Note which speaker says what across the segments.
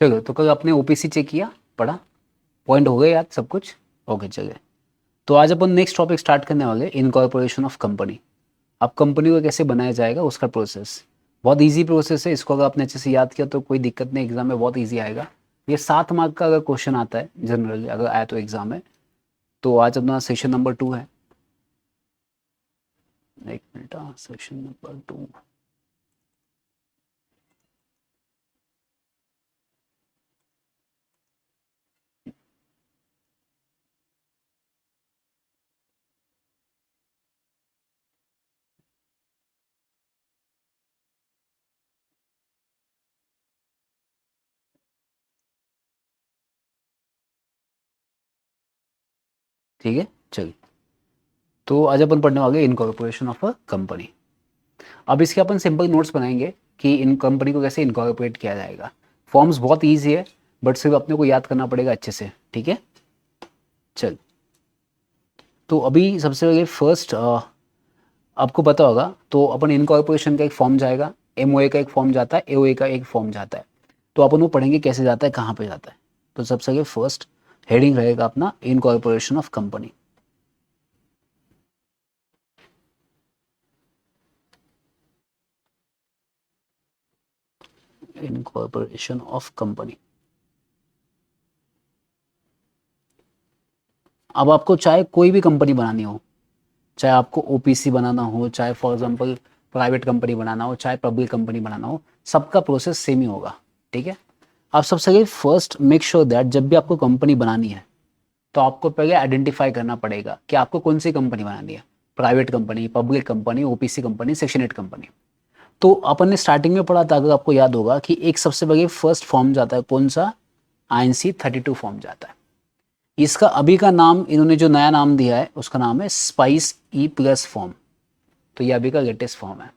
Speaker 1: चलो, तो कल आपने ओपीसी चेक किया, पढ़ा, पॉइंट हो गए याद सब कुछ? ओके चलिए। तो आज अपन नेक्स्ट टॉपिक स्टार्ट करने वाले, इनकॉर्पोरेशन ऑफ कंपनी। अब कंपनी को कैसे बनाया जाएगा उसका प्रोसेस। बहुत इजी प्रोसेस है, इसको अगर आपने अच्छे से याद किया तो कोई दिक्कत नहीं, एग्जाम में बहुत इजी आएगा। ये 7 मार्क का अगर क्वेश्चन आता है जनरली, अगर आया तो एग्जाम में। तो आज अपना सेशन नंबर 2 है। एक मिनट, सेशन नंबर 2। ठीक है चलिए। तो आज अपन पढ़ने वाले इनकॉर्पोरेशन ऑफ अ कंपनी। अब इसके अपन सिंपल नोट्स बनाएंगे कि इन कंपनी को कैसे इनकॉर्पोरेट किया जाएगा। फॉर्म्स बहुत ईजी है, बट सिर्फ अपने को याद करना पड़ेगा अच्छे से, ठीक है। चल, तो अभी सबसे पहले फर्स्ट आपको पता होगा, तो अपन इनकॉर्पोरेशन का एक फॉर्म जाएगा, एमओए का एक फॉर्म जाता है, एओए का एक फॉर्म जाता है। तो अपन वो पढ़ेंगे कैसे जाता है, कहाँ पे जाता है। तो सबसे पहले फर्स्ट हेडिंग रहेगा अपना incorporation of company. Incorporation of company. अब आपको चाहे कोई भी कंपनी बनानी हो, चाहे आपको ओपीसी बनाना हो, चाहे फॉर एग्जांपल प्राइवेट कंपनी बनाना हो, चाहे पब्लिक कंपनी बनाना हो, सबका प्रोसेस सेम ही होगा, ठीक है। आप सबसे पहले फर्स्ट मेक श्योर दैट जब भी आपको कंपनी बनानी है, तो आपको पहले आइडेंटिफाई करना पड़ेगा कि आपको कौन सी कंपनी बनानी है। Private company, public company, OPC company, section 8 company. तो अपन ने स्टार्टिंग में पढ़ा था, अगर आपको याद होगा, कि एक सबसे पहले फर्स्ट फॉर्म जाता है, कौन सा? INC 32 फॉर्म जाता है। इसका अभी का नाम, इन्होंने जो नया नाम दिया है उसका नाम है स्पाइस E+ फॉर्म। तो ये अभी का लेटेस्ट फॉर्म है।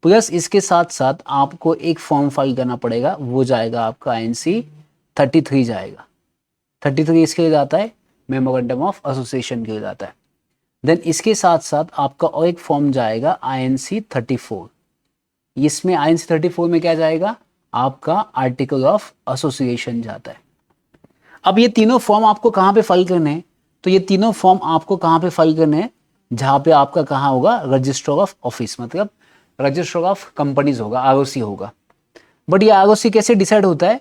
Speaker 1: प्लस इसके साथ साथ आपको एक फॉर्म फाइल करना पड़ेगा, वो जाएगा आपका INC 33 जाएगा। 33 इसके लिए जाता है, मेमोरेंडम ऑफ एसोसिएशन के लिए जाता है। देन इसके साथ साथ आपका और एक फॉर्म जाएगा INC 34। इसमें INC 34 में क्या जाएगा? आपका आर्टिकल ऑफ एसोसिएशन जाता है। अब ये तीनों फॉर्म आपको कहाँ पे फाइल करने हैं? तो ये तीनों फॉर्म आपको कहाँ पे फाइल करने हैं? जहाँ पे आपका कहाँ होगा? रजिस्टर ऑफ ऑफिस, मतलब रजिस्टर ऑफ कंपनीज होगा, ROC होगा। बट ये ROC कैसे डिसाइड होता है?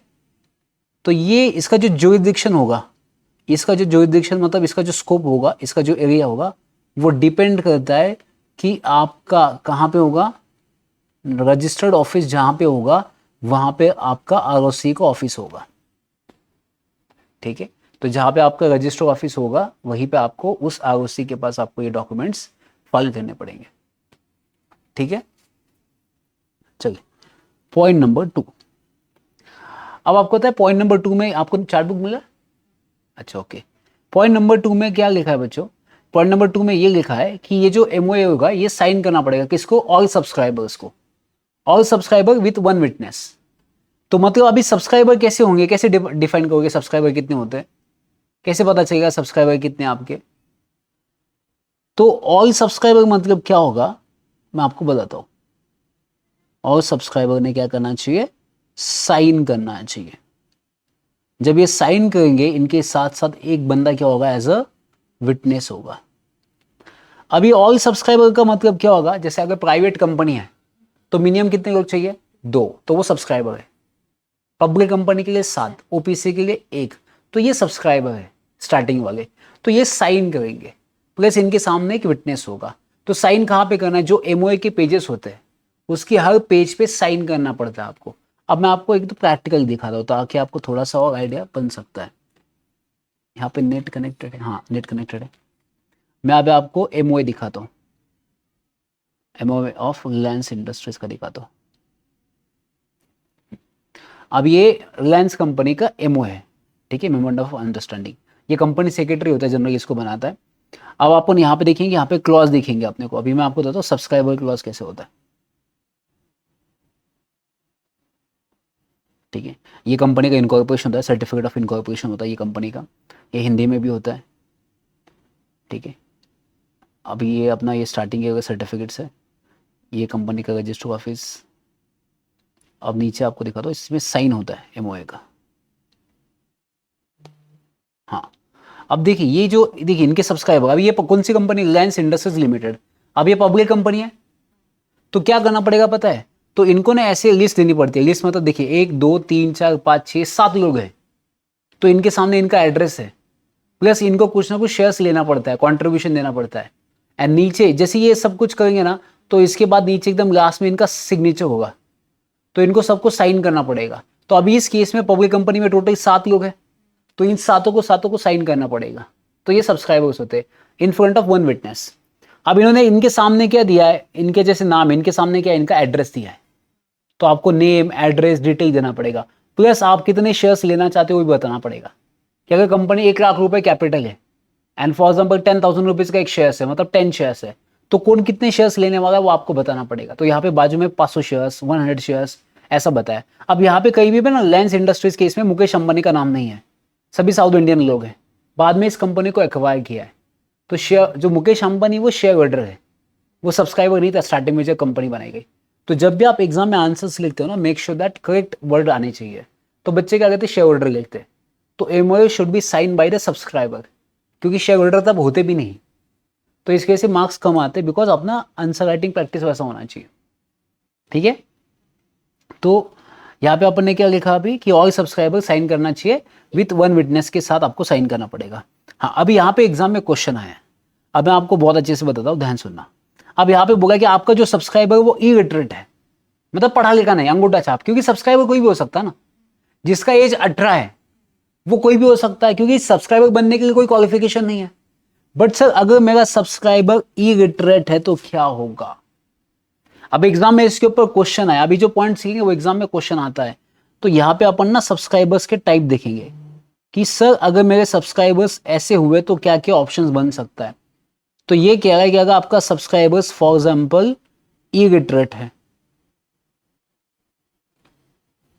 Speaker 1: तो ये इसका जो ज्यूरिडिक्शन होगा, इसका जो ज्यूरिडिक्शन मतलब इसका जो स्कोप होगा, इसका जो एरिया होगा, वो डिपेंड करता है कि आपका कहाँ पे होगा। रजिस्टर्ड ऑफिस जहाँ पे होगा, वहाँ पे आपका ROC का ऑफिस होगा, ठीक है। तो जहाँ पे आपका रजिस्टर ऑफिस होगा, वहीं पे आपको उस ROC के पास आपको ये डॉक्यूमेंट्स फाइल करने पड़ेंगे, ठीक है। चलिए, पॉइंट नंबर 2। अब आपको पता है पॉइंट नंबर 2 में आपको चार्ट बुक मिला? अच्छा ओके। पॉइंट नंबर 2 में क्या लिखा है बच्चों? पॉइंट नंबर 2 में ये लिखा है कि ये जो MOA होगा, ये साइन करना पड़ेगा किसको? ऑल सब्सक्राइबर्स को। All subscriber with 1 witness. तो मतलब अभी सब्सक्राइबर कैसे होंगे, कैसे डिफाइन करोगे सब्सक्राइबर कितने होते हैं? कैसे पता चलेगा सब्सक्राइबर कितने आपके? तो ऑल सब्सक्राइबर मतलब क्या होगा, मैं आपको बताता हूं। ऑल सब्सक्राइबर ने क्या करना चाहिए? साइन करना चाहिए। जब ये साइन करेंगे, इनके साथ साथ एक बंदा क्या होगा? एज अ विटनेस होगा। अभी ऑल सब्सक्राइबर का मतलब क्या होगा? जैसे अगर प्राइवेट कंपनी है तो मिनिमम कितने लोग चाहिए? 2, तो वो सब्सक्राइबर है। पब्लिक कंपनी के लिए 7, ओपीसी के लिए 1, तो ये सब्सक्राइबर है स्टार्टिंग वाले। तो ये साइन करेंगे, प्लस इनके सामने एक विटनेस होगा। तो साइन कहाँ पे करना है? जो एमओए के पेजेस होते हैं, उसकी हर पेज पे साइन करना पड़ता है आपको। अब मैं आपको एक तो प्रैक्टिकल दिखा दूँ ताकि आपको थोड़ा सा और आइडिया बन सकता है। यहाँ पे नेट कनेक्टेड है, हाँ नेट कनेक्टेड है। मैं अब आपको एमओए दिखाता हूँ, एमओए ऑफ रिलायंस इंडस्ट्रीज का दिखाता हूँ। अब ये रिलायंस कंपनी का एमओ है, ठीक है, मेमोरेंडम ऑफ अंडरस्टैंडिंग। ये कंपनी सेक्रेटरी होता है जनरली, इसको बनाता है। अब अपन यहाँ पे देखेंगे, यहाँ पे क्लॉज देखेंगे अपने को। अभी मैं आपको बताता हूँ सब्सक्राइबर क्लॉज कैसे होता है, ठीक है। ये कंपनी का इनकॉर्पोरेशन होता है, सर्टिफिकेट ऑफ इनकॉर्पोरेशन होता है ये कंपनी का। ये हिंदी में भी होता है, ठीक है। अभी ये अपना ये स्टार्टिंग के सर्टिफिकेट्स है, ये कंपनी का रजिस्टर ऑफिस। अब नीचे आपको दिखा दो, इसमें साइन होता है एमओए का, हाँ, अब देखिए ये जो देखिए इनके सब्सक्राइबर, अब ये कौन सी कंपनी, रिलायंस इंडस्ट्रीज लिमिटेड, अब ये पब्लिक कंपनी है, तो क्या करना पड़ेगा पता है, तो इनको ना ऐसे लिस्ट देनी पड़ती है। लिस्ट मतलब देखिए 1 2 3 4 5 6 7 लोग हैं, तो इनके सामने इनका एड्रेस है, प्लस इनको कुछ ना कुछ शेयर्स लेना पड़ता है, कॉन्ट्रीब्यूशन देना पड़ता है। एंड नीचे जैसे ये सब कुछ करेंगे ना, तो इसके बाद नीचे एकदम लास्ट में इनका सिग्नेचर होगा, तो इनको सबको साइन करना पड़ेगा। तो अभी इस केस में पब्लिक कंपनी में टोटल 7 लोग हैं, तो इन सातों को साइन करना पड़ेगा। तो ये सब्सक्राइबर्स होते हैं in front of one witness. अब इन्होंने इनके सामने क्या दिया है, इनके जैसे नाम, इनके सामने क्या है, इनका एड्रेस दिया है, तो आपको नेम एड्रेस डिटेल देना पड़ेगा, प्लस आप कितने शेयर्स लेना चाहते हो वो भी बताना पड़ेगा। कि अगर कंपनी 1 लाख रुपए कैपिटल है एंड फॉर एग्जाम्पल 10,000 रुपीज का एक शेयर्स है, मतलब 10 शेयर्स है, तो कौन कितने शेयर्स लेने वाला है वो आपको बताना पड़ेगा। तो यहाँ पे बाजू में 500 शेयर्स 100 शेयर्स ऐसा बताया। अब यहाँ पे कहीं भी ना रिलायंस इंडस्ट्रीज के इसमें मुकेश अंबानी का नाम नहीं है, सभी साउथ इंडियन लोग हैं, बाद में इस कंपनी को एक्वायर किया है। तो शेयर जो मुकेश अंबानी वो शेयर होल्डर है, वो सब्सक्राइबर नहीं था स्टार्टिंग में जब कंपनी बनाई गई। तो जब भी आप एग्जाम में आंसर्स लिखते हो ना, make sure that correct word आने चाहिए। तो बच्चे क्या कहते हैं, शेयर होल्डर लिखते हैं, तो MOU should be sign by the subscriber, क्योंकि शेयर होल्डर तब होते भी नहीं, तो इसकी वजह से मार्क्स कम आते, बिकॉज अपना आंसर राइटिंग प्रैक्टिस वैसा होना चाहिए। ठीक है, तो यहाँ पे अपन ने क्या लिखा अभी कि ऑल सब्सक्राइबर साइन करना चाहिए, विथ वन विटनेस के साथ आपको साइन करना पड़ेगा। हाँ, अभी यहाँ पे एग्जाम में क्वेश्चन आया है, अब मैं आपको बहुत अच्छे से बताता हूँ, ध्यान सुनना। अब यहाँ पे बोला कि आपका जो सब्सक्राइबर वो इलिटरेट है, मतलब पढ़ा लिखा नहीं, अंगूठा छाप, क्योंकि सब्सक्राइबर कोई भी हो सकता है ना, जिसका एज 18 है वो कोई भी हो सकता है, क्योंकि सब्सक्राइबर बनने के लिए कोई क्वालिफिकेशन नहीं है। बट सर अगर मेरा सब्सक्राइबर इलिटरेट है तो क्या होगा। अब एग्जाम में इसके ऊपर क्वेश्चन आया, अभी जो पॉइंट सीखेंगे वो एग्जाम में क्वेश्चन आता है। तो यहाँ पे अपन ना सब्सक्राइबर्स के टाइप देखेंगे कि सर अगर मेरे सब्सक्राइबर्स ऐसे हुए तो क्या क्या ऑप्शंस बन सकता है। तो ये कह रहा है कि अगर आपका सब्सक्राइबर्स फॉर एग्जाम्पल इलिटरेट है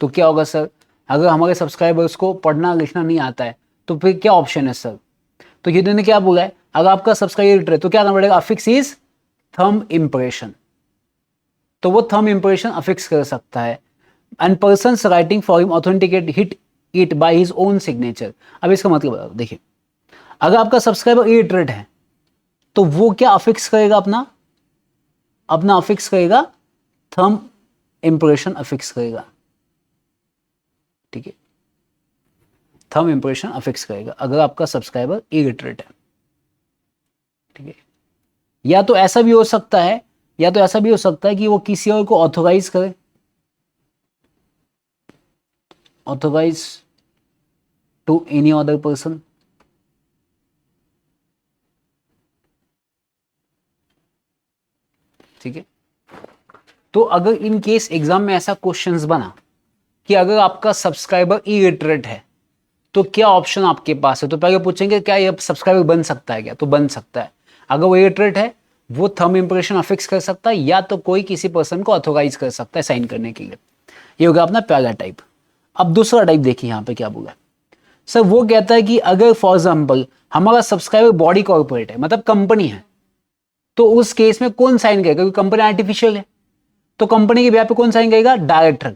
Speaker 1: तो क्या होगा सर, अगर हमारे सब्सक्राइबर्स को पढ़ना लिखना नहीं आता है तो फिर क्या ऑप्शन है सर। तो ये ने क्या बोला है, अगर आपका सब्सक्राइबर इलिटरेट है तो क्या करना पड़ेगा, अफिक्स इज थंब इंप्रेशन, तो वो थंब इंप्रेशन अफिक्स कर सकता है। And person writing for him authenticate hit it by his own signature. अब इसका मतलब देखिए, अगर आपका सब्सक्राइबर इलिटरेट है तो वो क्या अफिक्स करेगा, अपना अपना अफिक्स करेगा, थंब इंप्रेशन अफिक्स करेगा। ठीक है, थंब इंप्रेशन अफिक्स करेगा अगर आपका सब्सक्राइबर इलिटरेट है। ठीक है, या तो ऐसा भी हो सकता है, या तो ऐसा भी हो सकता है कि वो किसी और को ऑथोराइज करे, authorise to any other person. ठीक है, तो अगर इन केस एग्जाम में ऐसा क्वेश्चंस बना कि अगर आपका सब्सक्राइबर इलिटरेट है तो क्या ऑप्शन आपके पास है, तो पहले पूछेंगे क्या ये सब्सक्राइबर बन सकता है क्या, तो बन सकता है। अगर वो इलिटरेट है वो थंब इंप्रेशन अफिक्स कर सकता है, या तो कोई किसी पर्सन को ऑथोराइज कर सकता है साइन करने के लिए। ये होगा अपना पहला टाइप। अब दूसरा टाइप देखिए यहाँ पे क्या बोला सर, वो कहता है कि अगर फॉर एग्जाम्पल हमारा सब्सक्राइबर बॉडी कॉर्पोरेट है, मतलब कंपनी है, तो उस केस में कौन साइन करेगा, क्योंकि कंपनी आर्टिफिशियल है, तो कंपनी के ब्याह पे कौन साइन करेगा, डायरेक्टर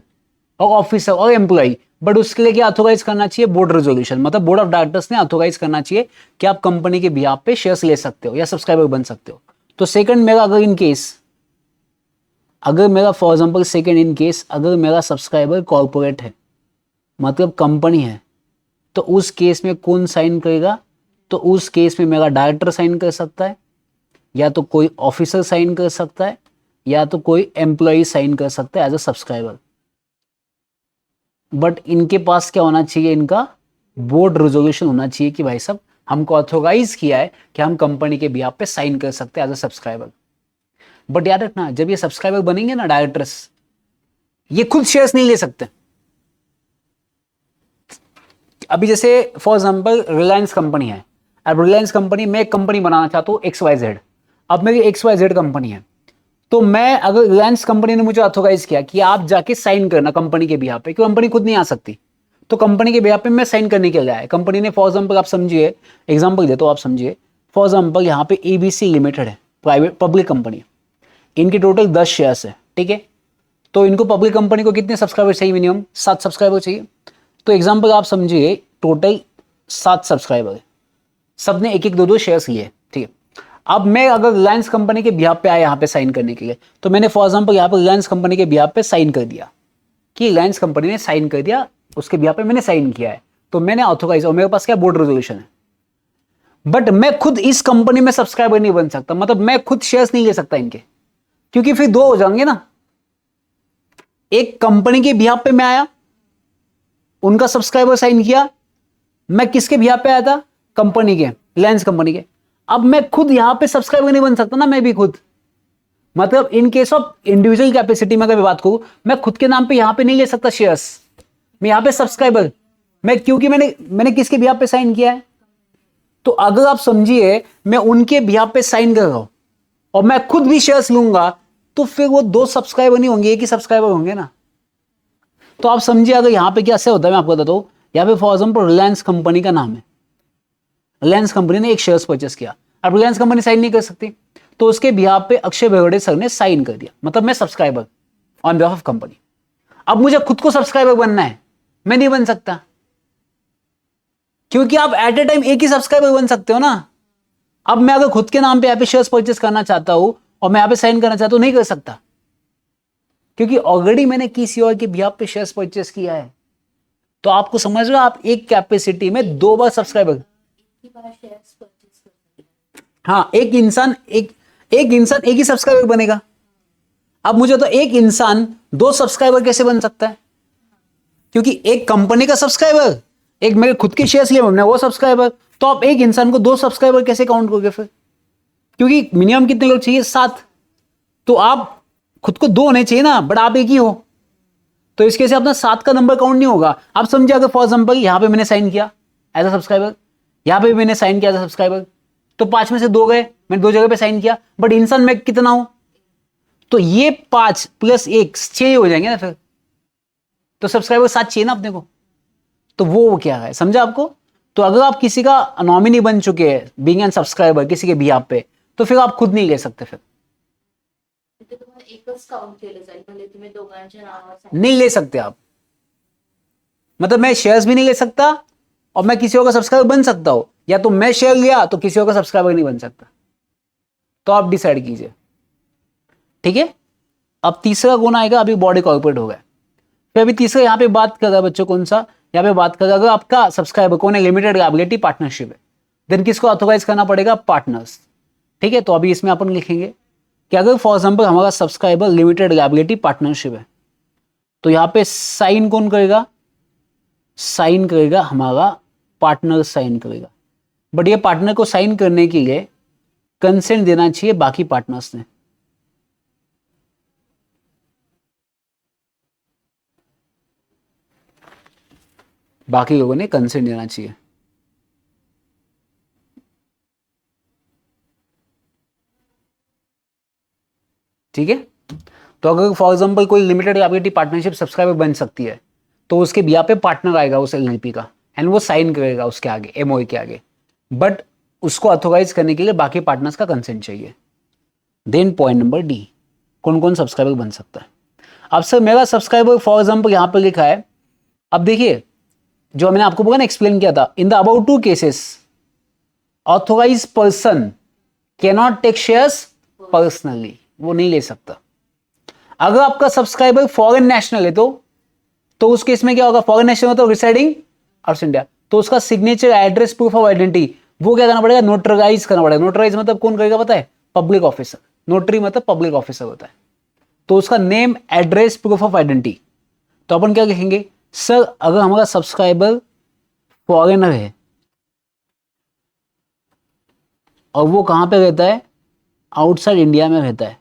Speaker 1: और ऑफिसर और एम्प्लॉय। बट उसके लिए क्या ऑथोराइज करना चाहिए, बोर्ड रेजोल्यूशन, मतलब बोर्ड ऑफ डायरेक्टर्स ने ऑथोराइज करना चाहिए कि आप कंपनी के बिहाफ पे शेयर्स ले सकते हो या सब्सक्राइबर बन सकते हो। तो सेकंड मेरा अगर इन केस, अगर मेरा for example second in case अगर मेरा सब्सक्राइबर कॉर्पोरेट है, मतलब कंपनी है, तो उस केस में कौन साइन करेगा, तो उस केस में मेरा डायरेक्टर साइन कर सकता है, या तो कोई ऑफिसर साइन कर सकता है, या तो कोई एम्प्लॉय साइन कर सकता है एज अ सब्सक्राइबर। बट इनके पास क्या होना चाहिए, इनका बोर्ड रेजोल्यूशन होना चाहिए कि भाई साहब हमको ऑथोराइज किया है कि हम कंपनी के बिहाफ पे साइन कर सकते हैं एज अ सब्सक्राइबर। बट याद रखना, जब ये सब्सक्राइबर बनेंगे ना डायरेक्टर्स, ये खुद शेयर्स नहीं ले सकते। अभी जैसे फॉर एग्जांपल रिलायंस कंपनी है, अब रिलायंस कंपनी में एक कंपनी बनाना चाहता हूँ XYZ, अब मेरी XYZ कंपनी है, तो मैं अगर रिलायंस कंपनी ने मुझे ऑथोराइज किया कि आप जाके साइन करना कंपनी के बिहाफ पे, क्योंकि कंपनी खुद नहीं आ सकती, तो कंपनी के बिहाफ पे मैं साइन करने के लिए आया। कंपनी ने फॉर एग्जांपल, आप समझिए, एग्जांपल देता हूं आप समझिए, फॉर एग्जांपल यहाँ पे ABC लिमिटेड है, प्राइवेट पब्लिक कंपनी, इनके टोटल 10 शेयर्स है। ठीक है, तो इनको पब्लिक कंपनी को कितने सब्सक्राइबर चाहिए, मिनिमम 7 सब्सक्राइबर चाहिए। तो एग्जाम्पल आप समझिए, टोटल 7 सब्सक्राइबर है, सबने एक एक दो दो शेयर्स लिए, ठीक है। अब मैं अगर रिलायंस कंपनी के बिहाफ पे आया यहाँ पे साइन करने के लिए, तो मैंने फॉर एग्जाम्पल यहाँ पे रिलायंस कंपनी के बिहाफ पे साइन कर दिया कि रिलायंस कंपनी ने साइन कर दिया, उसके बिहाफ पे मैंने साइन किया है, तो मैंने ऑथोराइज, और मेरे पास क्या बोर्ड रेजोल्यूशन है। बट मैं खुद इस कंपनी में सब्सक्राइबर नहीं बन सकता, मतलब मैं खुद शेयर्स नहीं ले सकता इनके, क्योंकि फिर दो हो जाएंगे ना। एक कंपनी के बिहाफ पे मैं आया, उनका सब्सक्राइबर साइन किया, मैं किसके बिहाफ पे आया था, कंपनी के, रिलायंस कंपनी के। अब मैं खुद यहां पे सब्सक्राइबर नहीं बन सकता ना, मैं भी खुद, मतलब इन केस ऑफ इंडिविजुअल कैपेसिटी में अगर बात करूं, मैं खुद के नाम पे यहां पे नहीं ले सकता शेयर्स, मैं यहां पे सब्सक्राइबर, मैं क्योंकि मैंने किसके बिहाफ पे साइन किया है। तो अगर आप समझिए मैं उनके बिहाफ पे साइन कर रहा हूं और मैं खुद भी शेयर्स लूंगा, तो फिर वो दो सब्सक्राइबर नहीं होंगे, एक ही सब्सक्राइबर होंगे ना। तो आप समझिए अगर यहां पे क्या से होता है, मैं आपको बताता हूं। यहां पे फॉर एग्जाम्पल रिलायंस कंपनी का नाम है, रिलायंस कंपनी ने एक शेयर्स परचेस किया, अब रिलायंस कंपनी साइन नहीं कर सकती, तो उसके बिहाफ पे अक्षय बेवड़े सर ने साइन कर दिया, मतलब मैं subscriber on behalf of company. अब मुझे खुद को सब्सक्राइबर बनना है, मैं नहीं बन सकता, क्योंकि आप एट ए टाइम एक ही सब्सक्राइबर बन सकते हो ना। अब मैं अगर खुद के नाम पे यहाँ पे शेयर्स परचेस करना चाहता हूं और मैं यहाँ पे साइन करना चाहता हूं, नहीं कर सकता, क्योंकि ऑलरेडी मैंने किसी और के बिहाफ पे शेयर्स परचेस किया है। तो आपको समझ रहे हो, आप एक कैपेसिटी में दो बार सब्सक्राइबर, हाँ, एक इंसान एक ही सब्सक्राइबर बनेगा। अब मुझे तो एक इंसान दो सब्सक्राइबर कैसे बन सकता है, क्योंकि एक कंपनी का सब्सक्राइबर, एक मेरे खुद के शेयर्स लिए हमने वो सब्सक्राइबर, तो आप एक इंसान को दो सब्सक्राइबर कैसे काउंट करोगे फिर, क्योंकि मिनिमम कितने लोग चाहिए, 7, तो आप खुद को दो होने चाहिए ना, बट आप एक ही हो, तो इसके से अपना 7 का नंबर काउंट नहीं होगा। आप समझिए अगर फॉर एग्जाम्पल यहां पे मैंने साइन किया एज अ सब्सक्राइबर, यहां पे भी मैंने साइन किया एज अ सब्सक्राइबर, तो 5 में से 2 गए, मैंने 2 जगह पे साइन किया, बट इंसान मैं कितना हूं, तो ये 5 + 1 6 हो जाएंगे ना फिर, तो सब्सक्राइबर 7 चाहिए ना अपने को, तो वो क्या है, समझा आपको। तो अगर आप किसी का नॉमिनी बन चुके हैं बीइंग एन सब्सक्राइबर किसी के बिहाफ पे, तो फिर आप खुद नहीं ले सकते, फिर नहीं ले सकते आप, मतलब मैं शेयर्स भी नहीं ले सकता और मैं किसी और का सब्सक्राइबर बन सकता हूं, या तो मैं शेयर लिया तो किसी और का सब्सक्राइबर नहीं बन सकता, तो आप डिसाइड कीजिए, ठीक है। अब तीसरा कौन आएगा, अभी बॉडी कॉर्पोरेट हो गया, फिर अभी तीसरा यहां पे बात कर रहा है बच्चों, कौन सा, यहाँ पे बात कर रहा है, अगर आपका सब्सक्राइबर कौन है, लिमिटेड लायबिलिटी पार्टनरशिप है, देन किसको ऑथोराइज करना पड़ेगा, पार्टनर्स, ठीक है। तो अभी इसमें अपन लिखेंगे कि अगर फॉर एग्जाम्पल हमारा सब्सक्राइबर लिमिटेड लायबिलिटी पार्टनरशिप है, तो यहां पे साइन कौन करेगा, साइन करेगा हमारा पार्टनर साइन करेगा, बट ये पार्टनर को साइन करने के लिए कंसेंट देना चाहिए बाकी पार्टनर्स ने, बाकी लोगों ने कंसेंट देना चाहिए, ठीक है। तो अगर फॉर एग्जाम्पल कोई लिमिटेड लायबिलिटी पार्टनरशिप सब्सक्राइबर बन सकती है, तो उसके बिहाफ पे पार्टनर आएगा उस एलएलपी का, एंड वो साइन करेगा उसके आगे, एमओए के आगे, बट उसको ऑथोराइज करने के लिए बाकी पार्टनर्स का कंसेंट चाहिए। देन पॉइंट नंबर डी, कौन कौन सब्सक्राइबर बन सकता है। अब सर मेरा सब्सक्राइबर फॉर एग्जाम्पल यहां पर लिखा है, अब देखिए जो मैंने आपको बोला ना, एक्सप्लेन किया था, in the about 2 cases authorise person can not take shares personally, वो नहीं ले सकता। अगर आपका सब्सक्राइबर फॉरेन नेशनल है, तो उस केस में क्या होगा, फॉरेन नेशनल तो रिसाइडिंग आउटसाइड इंडिया, तो उसका signature, address, proof of identity, वो क्या करना पड़ेगा, नोटराइज करना पड़ेगा। नोटराइज मतलब कौन करेगा पता है, पब्लिक ऑफिसर, नोटरी मतलब पब्लिक ऑफिसर होता है, तो उसका name, address, proof of identity. तो अपन क्या लिखेंगे, सर अगर हमारा सब्सक्राइबर फॉरेनर है और वो कहां पे रहता है, आउटसाइड इंडिया में रहता है,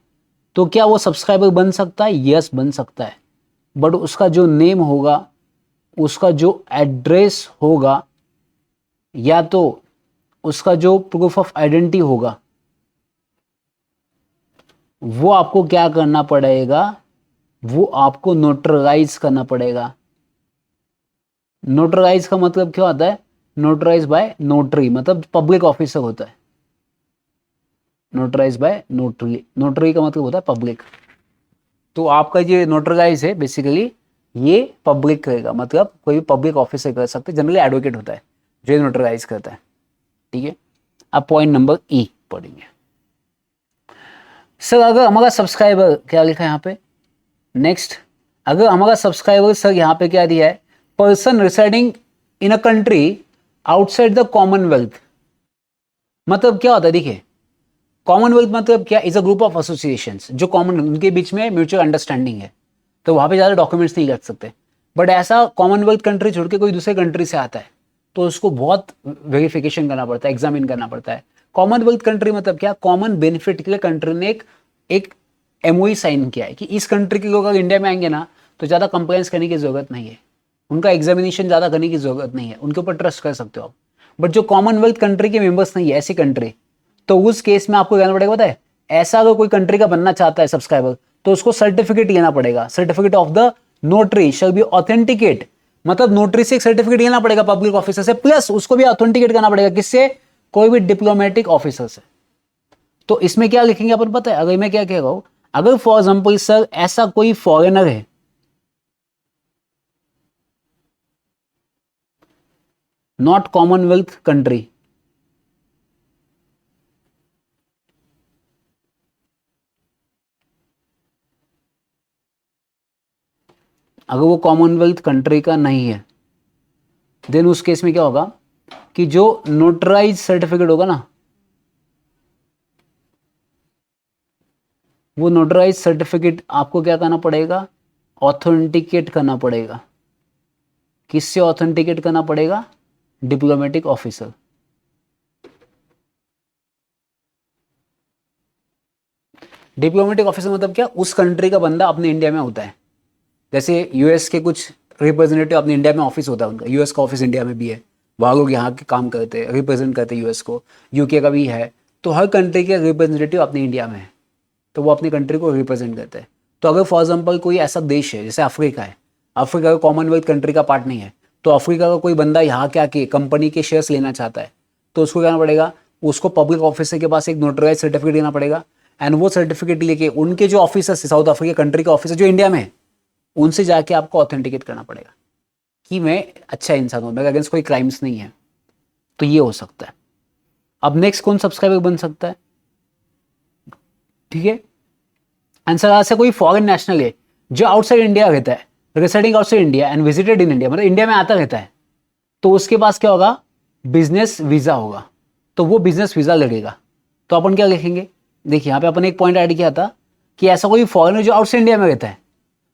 Speaker 1: तो क्या वो सब्सक्राइबर बन सकता है, यस बन सकता है, बट उसका जो नेम होगा, उसका जो एड्रेस होगा, या तो उसका जो प्रूफ ऑफ आइडेंटिटी होगा, वो आपको क्या करना पड़ेगा, वो आपको नोटराइज करना पड़ेगा। नोटराइज का मतलब क्या होता है, नोटराइज बाय नोटरी, मतलब पब्लिक ऑफिसर होता है, नोटराइज बाय नोटरी, नोटरी का मतलब होता है पब्लिक। तो आपका ये नोटराइज है बेसिकली ये पब्लिक करेगा, मतलब कोई भी पब्लिक ऑफिसर कर सकते हैं, जनरली एडवोकेट होता है जो नोटराइज करता है, ठीक है। अब पॉइंट नंबर ई पढ़ेंगे। सर अगर हमारा सब्सक्राइबर, क्या लिखा है यहाँ पे, नेक्स्ट, अगर हमारा सब्सक्राइबर सर यहाँ पे क्या दिया है, person residing in a country outside the Commonwealth, मतलब क्या होता है, देखिए कॉमनवेल्थ मतलब क्या, is a group of associations जो कॉमन, उनके बीच में म्यूचुअल अंडरस्टैंडिंग है, तो वहां पे ज्यादा डॉक्यूमेंट्स नहीं लग सकते। बट ऐसा कॉमनवेल्थ कंट्री छोड़ के कोई दूसरे कंट्री से आता है तो उसको बहुत वेरिफिकेशन करना पड़ता है, एग्जामिन करना पड़ता है। कॉमनवेल्थ कंट्री मतलब क्या, कॉमन बेनिफिट के लिए कंट्री ने एक एमओई साइन किया है कि इस कंट्री के लोग अगर इंडिया में आएंगे ना तो ज़्यादा कंप्लेंस करने की ज़रूरत नहीं है, उनका एग्जामिनेशन ज़्यादा करने की ज़रूरत नहीं है, उनके ऊपर ट्रस्ट कर सकते हो आप। बट जो कॉमनवेल्थ कंट्री के मेंबर्स नहीं है, ऐसी कंट्री, तो उस केस में आपको कहना पड़ेगा, पता है, ऐसा अगर कोई कंट्री का बनना चाहता है सब्सक्राइबर तो उसको सर्टिफिकेट लेना पड़ेगा, certificate of the notary shall be authenticate, मतलब नोटरी से एक सर्टिफिकेट लेना पड़ेगा पब्लिक ऑफिसर से, प्लस उसको भी ऑथेंटिकेट करना पड़ेगा, किससे, कोई भी डिप्लोमेटिक ऑफिसर से। तो इसमें क्या लिखेंगे अपन, पता है, अगर मैं क्या कह रहा हूं, अगर फॉर एग्जाम्पल सर ऐसा कोई फॉरेनर है, नॉट कॉमनवेल्थ कंट्री, अगर वो कॉमनवेल्थ कंट्री का नहीं है, देन उस केस में क्या होगा कि जो नोटराइज सर्टिफिकेट होगा ना, वो नोटराइज सर्टिफिकेट आपको क्या करना पड़ेगा, ऑथेंटिकेट करना पड़ेगा। किससे ऑथेंटिकेट करना पड़ेगा, डिप्लोमेटिक ऑफिसर। डिप्लोमेटिक ऑफिसर मतलब क्या, उस कंट्री का बंदा अपने इंडिया में होता है, जैसे यूएस के कुछ रिप्रेजेंटेटिव अपने इंडिया में ऑफिस होता है उनका, यूएस का ऑफिस इंडिया में भी है, वहाँ लोग यहाँ के काम करते हैं, रिप्रेजेंट करते हैं यूएस को, यूके का भी है, तो हर कंट्री के रिप्रेजेंटेटिव अपने इंडिया में है, तो वो अपनी कंट्री को रिप्रेजेंट करते हैं। तो अगर फॉर एग्जाम्पल कोई ऐसा देश है जैसे अफ्रीका है, अफ्रीका का कॉमनवेल्थ कंट्री का पार्ट नहीं है, तो अफ्रीका का कोई बंदा यहाँ के आके कंपनी के शेयर्स लेना चाहता है, तो उसको कहना पड़ेगा, उसको पब्लिक ऑफिसर के पास एक नोटराइज सर्टिफिकेट देना पड़ेगा, एंड वो सर्टिफिकेट लेके उनके जो ऑफिसर्स, साउथ अफ्रीका कंट्री के ऑफिसर जो इंडिया में है, उनसे जाके आपको ऑथेंटिकेट करना पड़ेगा कि मैं अच्छा इंसान हूँ, मेरे अगेंस्ट कोई क्राइम्स नहीं है। तो ये हो सकता है। अब नेक्स्ट कौन सब्सक्राइबर बन सकता है, ठीक है, आंसर ऐसा कोई फॉरेन नेशनल है जो आउटसाइड इंडिया रहता है, residing outside India and visited in India, मतलब इंडिया में आता रहता है, तो उसके पास क्या होगा, बिजनेस वीजा होगा, तो वो बिजनेस वीजा लगेगा। तो अपन क्या लिखेंगे, देखिए यहाँ पे अपन एक पॉइंट ऐड किया था कि ऐसा कोई फॉरेनर जो आउटसाइड इंडिया में रहता है,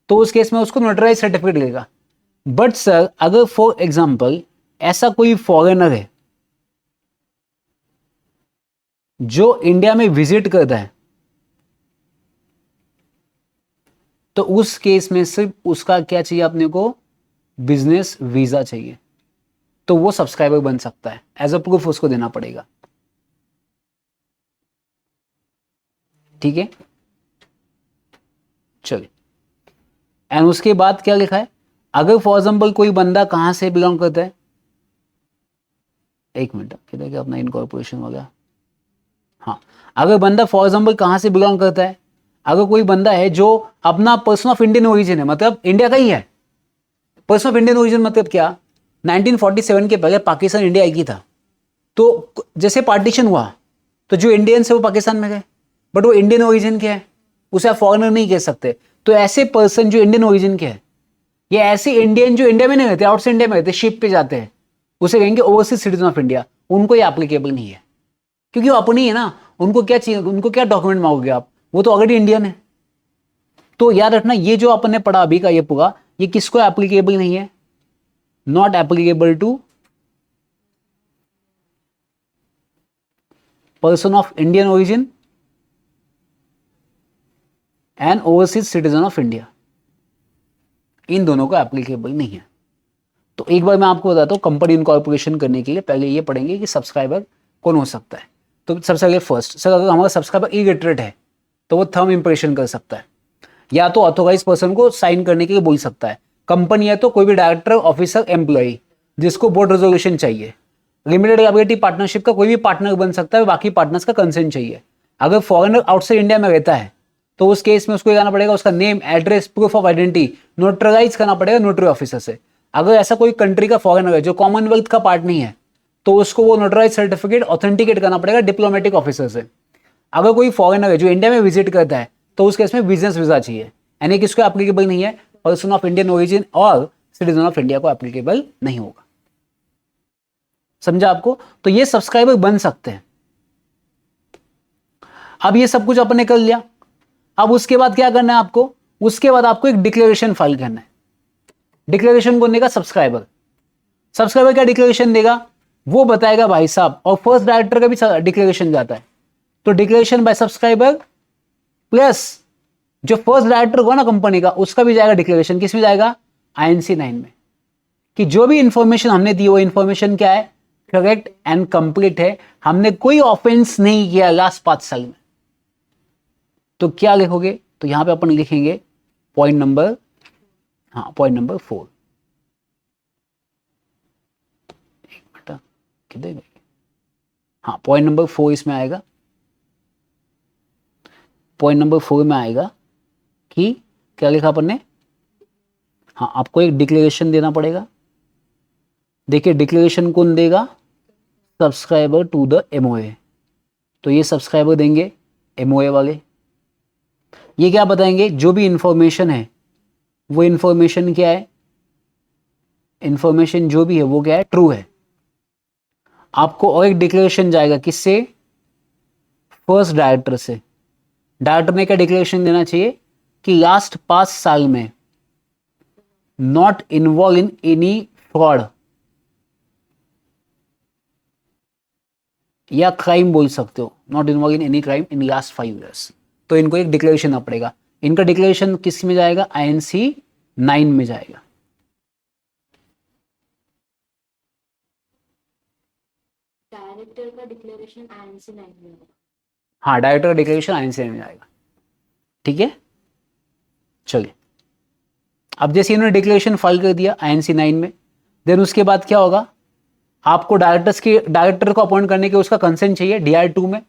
Speaker 1: तो उस केस में उसको नोटराइज सर्टिफिकेट लगेगा। बट सर अगर फॉर एग्जाम्पल ऐसा कोई फॉरेनर है जो इंडिया में विजिट करता है, तो उस केस में सिर्फ उसका क्या चाहिए, अपने को बिजनेस वीजा चाहिए, तो वो सब्सक्राइबर बन सकता है, एज अ प्रूफ उसको देना पड़ेगा, ठीक है। चलिए, एंड उसके बाद क्या लिखा है, अगर फॉर एग्जाम्पल कोई बंदा कहां से बिलोंग करता है, एक मिनट कहते कि अपना इनकॉर्पोरेशन हो गया, हाँ, अगर बंदा फॉर एग्जाम्पल कहां से बिलोंग करता है, अगर कोई बंदा है जो अपना पर्सन ऑफ इंडियन ओरिजिन है, मतलब इंडिया का ही है, पर्सन ऑफ इंडियन ओरिजिन मतलब क्या, 1947 के पहले पाकिस्तान इंडिया एक ही था, तो जैसे पार्टीशन हुआ तो जो इंडियंस है वो पाकिस्तान में गए, बट वो इंडियन ओरिजिन के है, उसे आप फॉरेनर नहीं कह सकते। तो ऐसे पर्सन जो इंडियन ओरिजिन के है, या ऐसे इंडियन जो इंडिया में नहीं रहते, आउटसाइड इंडिया में रहते, शिप पे जाते हैं, उसे कहेंगे ओवरसीज सिटीजन ऑफ इंडिया, उनको ये एप्लीकेबल नहीं है, क्योंकि वो अपनी है ना, उनको क्या चाहिए, उनको क्या डॉक्यूमेंट मांगोगे आप, वो तो ऑलरेडी इंडियन है। तो याद रखना, ये जो आपने पढ़ा अभी का ये पूरा, ये किसको एप्लीकेबल नहीं है, not applicable to person of Indian origin and overseas citizen of India, इन दोनों को एप्लीकेबल नहीं है। तो एक बार मैं आपको बताता हूं, कंपनी इनकॉर्पोरेशन करने के लिए पहले ये पढ़ेंगे कि सब्सक्राइबर कौन हो सकता है। तो सबसे पहले फर्स्ट, सर अगर हमारा सब्सक्राइबर इलिटरेट है तो वो थंब इंप्रेशन कर सकता है, या तो ऑथोराइज पर्सन को साइन करने के लिए बोल सकता है, कंपनी है तो कोई भी डायरेक्टर, ऑफिसर, एम्प्लॉय जिसको बोर्ड रेजोल्यूशन चाहिए, लिमिटेड लायबिलिटी पार्टनरशिप का कोई भी पार्टनर बन सकता है, बाकी पार्टनर्स का कंसेंट चाहिए। अगर फॉरेनर आउटसाइड इंडिया में रहता है तो उस केस में उसको जाना पड़ेगा, उसका name, address, proof of identity notarise करना पड़ेगा नोटरी ऑफिसर से। अगर ऐसा कोई कंट्री का फॉरेनर है जो कॉमनवेल्थ का पार्ट नहीं है, तो उसको वो नोटराइज सर्टिफिकेट ऑथेंटिकेट करना पड़ेगा डिप्लोमेटिक ऑफिसर से। अगर कोई फॉरेनर है जो इंडिया में विजिट करता है तो उस केस में बिजनेस वीजा चाहिए, यानी कि इसको एप्लीकेबल नहीं है, पर्सन ऑफ इंडियन ओरिजिन और सिटीजन ऑफ इंडिया को एप्लीकेबल नहीं होगा। समझा आपको? तो ये सब्सक्राइबर बन सकते हैं। अब ये सब कुछ आपने कर लिया, अब उसके बाद क्या करना है आपको? उसके बाद आपको एक डिक्लेरेशन फाइल करना है। डिक्लेरेशन कौन देगा? सब्सक्राइबर। सब्सक्राइबर क्या डिक्लेरेशन देगा वो बताएगा भाई साहब, और फर्स्ट डायरेक्टर का भी डिक्लेरेशन जाता है। तो डिक्लेरेशन बाय सब्सक्राइबर प्लस जो फर्स्ट डायरेक्टर होगा ना कंपनी का, उसका भी जाएगा डिक्लेरेशन। किस में जाएगा? INC 9 में, कि जो भी इंफॉर्मेशन हमने दी वो इंफॉर्मेशन क्या है? करेक्ट एंड कंप्लीट है, हमने कोई ऑफेंस नहीं किया लास्ट 5 साल में। तो क्या लिखोगे? तो यहां पे अपन लिखेंगे पॉइंट नंबर, हाँ पॉइंट नंबर 4। किधर गए? हाँ पॉइंट नंबर 4 इसमें आएगा। पॉइंट नंबर 4 में आएगा कि क्या लिखा अपन ने? हाँ आपको एक डिक्लेरेशन देना पड़ेगा। देखिए डिक्लेरेशन कौन देगा? Subscriber to the MOA। तो ये सब्सक्राइबर देंगे MOA वाले। ये क्या बताएंगे? जो भी इंफॉर्मेशन है वो इंफॉर्मेशन क्या है? इंफॉर्मेशन जो भी है वो क्या है? ट्रू है। आपको और एक डिक्लेरेशन जाएगा किससे? फर्स्ट डायरेक्टर से। डायरेक्टर ने क्या डिक्लेरेशन देना चाहिए? कि लास्ट 5 साल में not involve in any fraud या क्राइम बोल सकते हो, not involve in any crime in last 5 years. तो इनको एक डिक्लेरेशन देना पड़ेगा। इनका डिक्लेरेशन किस में जाएगा? INC 9 में जाएगा।
Speaker 2: डायरेक्टर का डिक्लेरेशन INC 9 में होगा।
Speaker 1: हाँ डायरेक्टर का डिक्लेरेशन INC 9 में जाएगा। ठीक है, चलिए अब जैसे इन्होंने डिक्लेरेशन फाइल कर दिया INC 9 में, देन उसके बाद क्या होगा? आपको डायरेक्टर को अपॉइंट करने के उसका कंसेंट चाहिए DR2 में,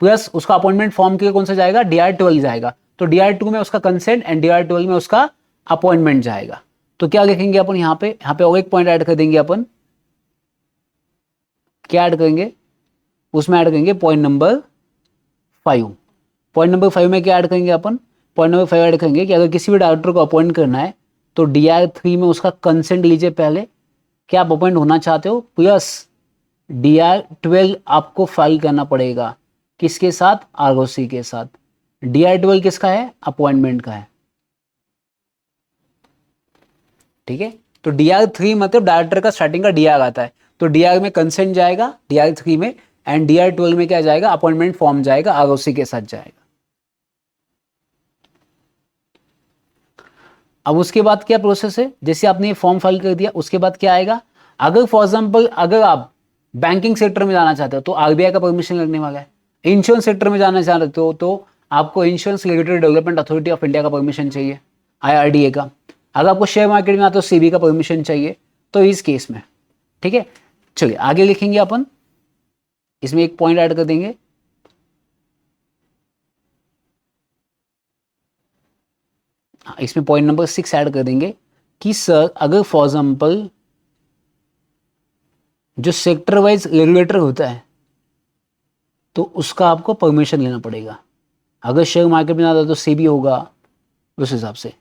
Speaker 1: प्लस उसका अपॉइंटमेंट फॉर्म के लिए कौन सा जाएगा? DR12 जाएगा। तो DR2 में उसका कंसेंट एंड DR12 में उसका अपॉइंटमेंट जाएगा। तो क्या लिखेंगे अपन यहाँ पे और एक पॉइंट ऐड कर देंगे अपन। क्या ऐड करेंगे? उसमें ऐड करेंगे पॉइंट नंबर 5। पॉइंट नंबर 5 में क्या ऐड करेंगे अपन? पॉइंट नंबर 5 ऐड करेंगे कि अगर किसी भी डायरेक्टर को अपॉइंट करना है तो DR3 में उसका कंसेंट लीजिए पहले, क्या आप अपॉइंट होना चाहते हो, प्लस DR12 आपको फाइल करना पड़ेगा। किसके साथ? ROC के साथ। DR12 किसका है? अपॉइंटमेंट का है। ठीक है, तो DR3 मतलब डायरेक्टर का स्टार्टिंग का DR आता है, तो DR में कंसेंट जाएगा DR3 में, एंड DR12 में क्या जाएगा? अपॉइंटमेंट फॉर्म जाएगा, ROC के साथ जाएगा। अब उसके बाद क्या प्रोसेस है? जैसे आपने ये फॉर्म फाइल कर दिया, उसके बाद क्या आएगा? अगर फॉर एग्जाम्पल अगर आप बैंकिंग सेक्टर में जाना चाहते हो तो RBI का परमिशन लगने वाला है। इंश्योरेंस सेक्टर में जाना चाहते हो तो आपको insurance regulatory development authority of India का परमिशन चाहिए, IRDA का। अगर आपको शेयर मार्केट में आते हो SEBI का परमिशन चाहिए, तो इस केस में। ठीक है, चलिए आगे लिखेंगे अपन, इसमें एक पॉइंट ऐड कर देंगे। इसमें पॉइंट नंबर 6 ऐड कर देंगे कि सर अगर फॉर एग्जाम्पल जो सेक्टर वाइज रेगुलेटर होता है तो उसका आपको परमिशन लेना पड़ेगा। अगर शेयर मार्केट में जाता है तो SEBI होगा उस हिसाब से।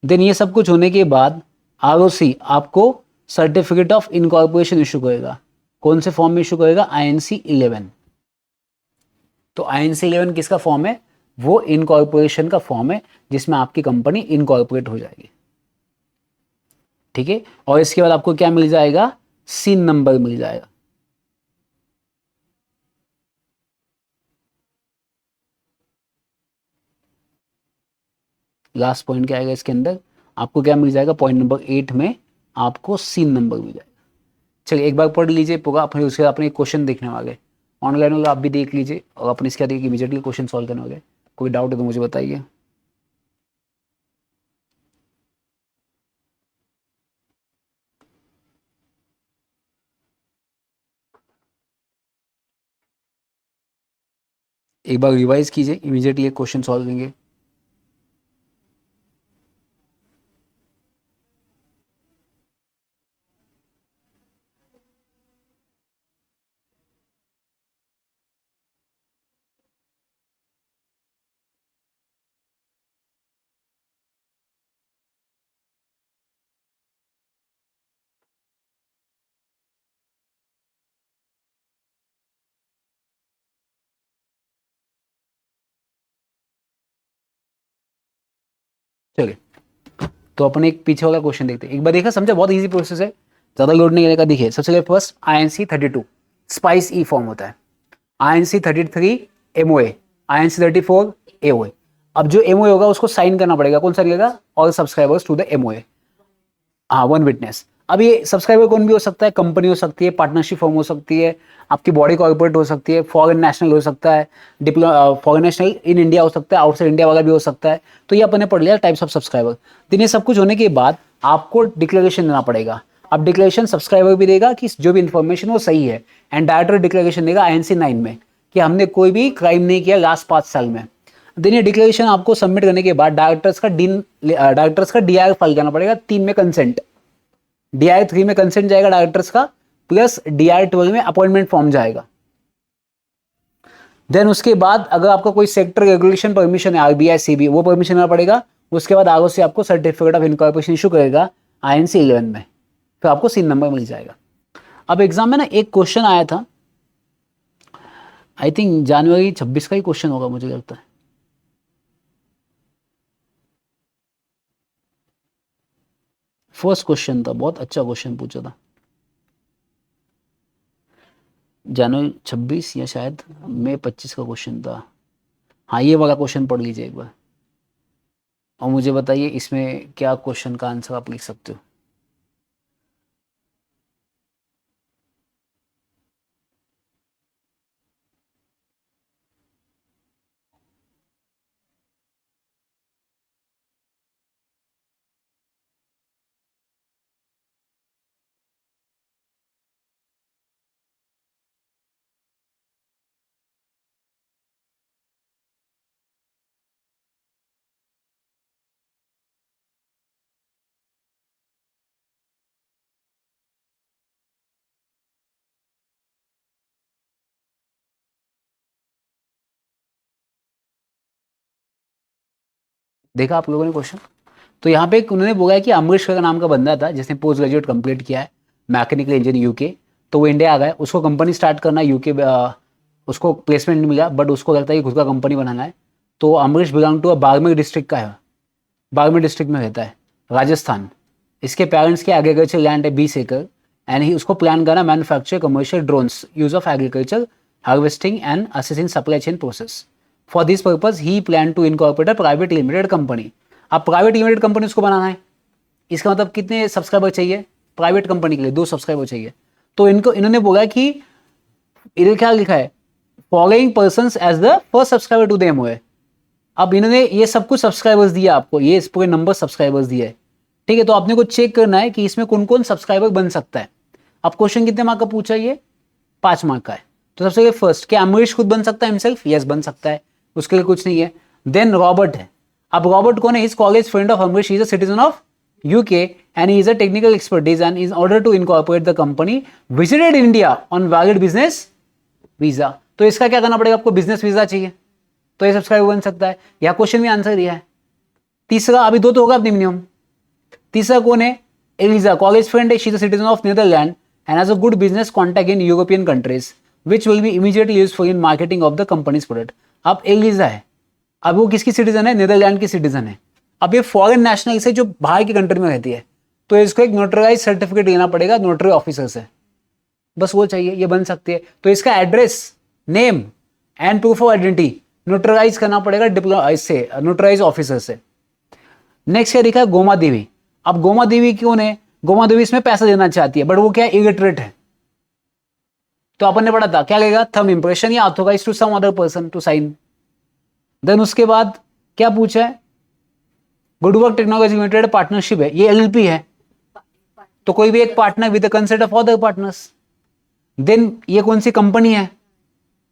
Speaker 1: देन ये सब कुछ होने के बाद ROC आपको सर्टिफिकेट ऑफ इनकॉर्पोरेशन इशू करेगा। कौन से फॉर्म में इशू करेगा? INC 11। तो INC 11 किसका फॉर्म है? वो इनकॉर्पोरेशन का फॉर्म है जिसमें आपकी कंपनी इनकॉर्पोरेट हो जाएगी। ठीक है, और इसके बाद आपको क्या मिल जाएगा? सीन नंबर मिल जाएगा। लास्ट पॉइंट क्या आएगा इसके अंदर? आपको क्या मिल जाएगा? पॉइंट नंबर 8 में आपको सीन नंबर मिल जाएगा। चलिए एक बार पढ़ लीजिए पूरा, अपने उसके बाद अपने क्वेश्चन देखने वाले ऑनलाइन होगा, आप भी देख लीजिए, और अपने इसके बाद इमीडिएटली क्वेश्चन सॉल्व करने वाले। कोई डाउट है तो मुझे बताइए। एक बार रिवाइज कीजिए, इमीडिएटली ये क्वेश्चन सॉल्व करेंगे। चलिए, तो अपन एक पीछे वाला क्वेश्चन देखते हैं, एक बार देखा समझा, बहुत इजी प्रोसेस है, ज़्यादा लोड नहीं करने का। देखिए सबसे पहले फर्स्ट INC32 स्पाइस ई फॉर्म होता है, INC33 MOA, INC34 AOA। अब जो MOA होगा उसको साइन करना पड़ेगा, कौन साइन करेगा? All subscribers to the MOA, हाँ, वन विटनेस। अब ये सब्सक्राइबर कौन भी हो सकता है, कंपनी हो सकती है, पार्टनरशिप फॉर्म हो सकती है, आपकी बॉडी कॉर्पोरेट हो सकती है, फॉरेन नेशनल हो सकता है, फॉरेन नेशनल इन इंडिया हो सकता है, आउटसाइड इंडिया वाला भी हो सकता है। तो ये अपन ने पढ़ लिया टाइप्स ऑफ सब्सक्राइबर। तो ये सब कुछ होने के बाद आपको डिक्लेरेशन देना पड़ेगा। अब डिक्लेरेशन सब्सक्राइबर भी देगा कि जो भी इंफॉर्मेशन वो सही है, एंड डायरेक्टर डिक्लेरेशन देगा INC9 में कि हमने कोई भी क्राइम नहीं किया लास्ट 5 साल में। देन ये डिक्लेरेशन आपको सबमिट करने के बाद डायरेक्टर्स का DIR फाइल करना पड़ेगा, 3 में कंसेंट, DIR3 में कंसेंट जाएगा डायरेक्टर्स का, प्लस DIR12 में अपॉइंटमेंट फॉर्म जाएगा। देन उसके बाद अगर आपका कोई सेक्टर रेगुलेशन परमिशन है, RBI CB, वो परमिशन लेना पड़ेगा। उसके बाद ROC आपको सर्टिफिकेट ऑफ इनकॉर्पोरेशन इशू करेगा INC11 में, फिर आपको सीन नंबर मिल जाएगा। अब एग्जाम में ना एक क्वेश्चन आया था, आई थिंक जनवरी 26 का ही क्वेश्चन होगा मुझे लगता है। फर्स्ट क्वेश्चन था, बहुत अच्छा क्वेश्चन पूछा था, जनवरी 26 या शायद मई 25 का क्वेश्चन था। हाँ, ये वाला क्वेश्चन पढ़ लीजिए एक बार और मुझे बताइए इसमें क्या क्वेश्चन का आंसर आप लिख सकते हो। देखा आप लोगों ने क्वेश्चन? तो यहाँ पे उन्होंने बोला है कि अमरीश का नाम का बंदा था जिसने पोस्ट ग्रेजुएट कंप्लीट किया है मैकेनिकल इंजीनियर UK, तो वो इंडिया आ गया, उसको कंपनी स्टार्ट करना UK, उसको प्लेसमेंट नहीं मिला, बट उसको लगता है कि खुद का कंपनी बनाना है। तो Amrish belong to Barmer district का है, बाड़मेर डिस्ट्रिक्ट में रहता है, राजस्थान। इसके पेरेंट्स के एग्रीकल्चर लैंड है 20 एकड़, एंड ही उसको प्लान करना manufacture commercial drones use of agriculture harvesting and assisting supply chain process. For this purpose he plan to incorporate a private limited company. अब प्राइवेट लिमिटेड कंपनी उसको बनाना है, इसका मतलब कितने सब्सक्राइबर चाहिए प्राइवेट कंपनी के लिए? 2 सब्सक्राइबर चाहिए। तो इन्होंने बोला कि इधर क्या लिखा है, following persons as the first subscriber to the MOA। अब इन्होंने ये सब कुछ सब्सक्राइबर्स दिया आपको, ये इस पूरे नंबर सब्सक्राइबर्स दिए, ठीक है। तो आपने को चेक करना है कि इसमें कौन कौन सब्सक्राइबर बन सकता है। अब क्वेश्चन कितने मार्क का पूछा, ये 5 मार्क का है। तो सबसे पहले फर्स्ट, क्या अमरीश खुद बन सकता है हिमसेल्फ? यस, बन सकता है, उसके लिए कुछ नहीं है। देन रॉबर्ट है। अब रॉबर्ट कौन है? Is college friend of Amrish, is a citizen of UK and he is a technical expertise and in order to incorporate the company visited India on valid business visa। तो इसका क्या करना पड़ेगा आपको? बिजनेस वीजा चाहिए, तो ये सब्सक्राइबर बन सकता है। यह क्वेश्चन में आंसर दिया है। तीसरा, अभी 2 तो होगा अपने मिनिमम। तीसरा कौन है? एलिजा, कॉलेज फ्रेंड है, she is a citizen of Netherland and has a good business contact in European countries which will be immediately useful in marketing of the company's product. अब एलिजा है, अब वो किसकी citizen है? Netherlands की citizen है। अब ये फॉरेन नेशनल से जो बाहर की कंट्री में रहती है, तो इसको एक नोटराइज सर्टिफिकेट लेना पड़ेगा नोटरी ऑफिसर से, बस वो चाहिए, ये बन सकती है। तो इसका address, name and proof of identity notarise करना पड़ेगा इससे, नोटराइज ऑफिसर से। नेक्स्ट क्या लिखा है? गोमा देवी। अब गोमा देवी कौन है? गोमा देवी इसमें पैसा देना चाहती है, बट वो क्या है? इलिटरेट है। तो अपन ने पढ़ा था, क्या लगेगा? थंब इंप्रेशन या authorise to some other person to sign. Then उसके बाद क्या पूछा है? Good work technology limited partnership है, ये LLP है, तो कोई भी एक partner with the consent of other partners. Then ये कौन सी कंपनी है?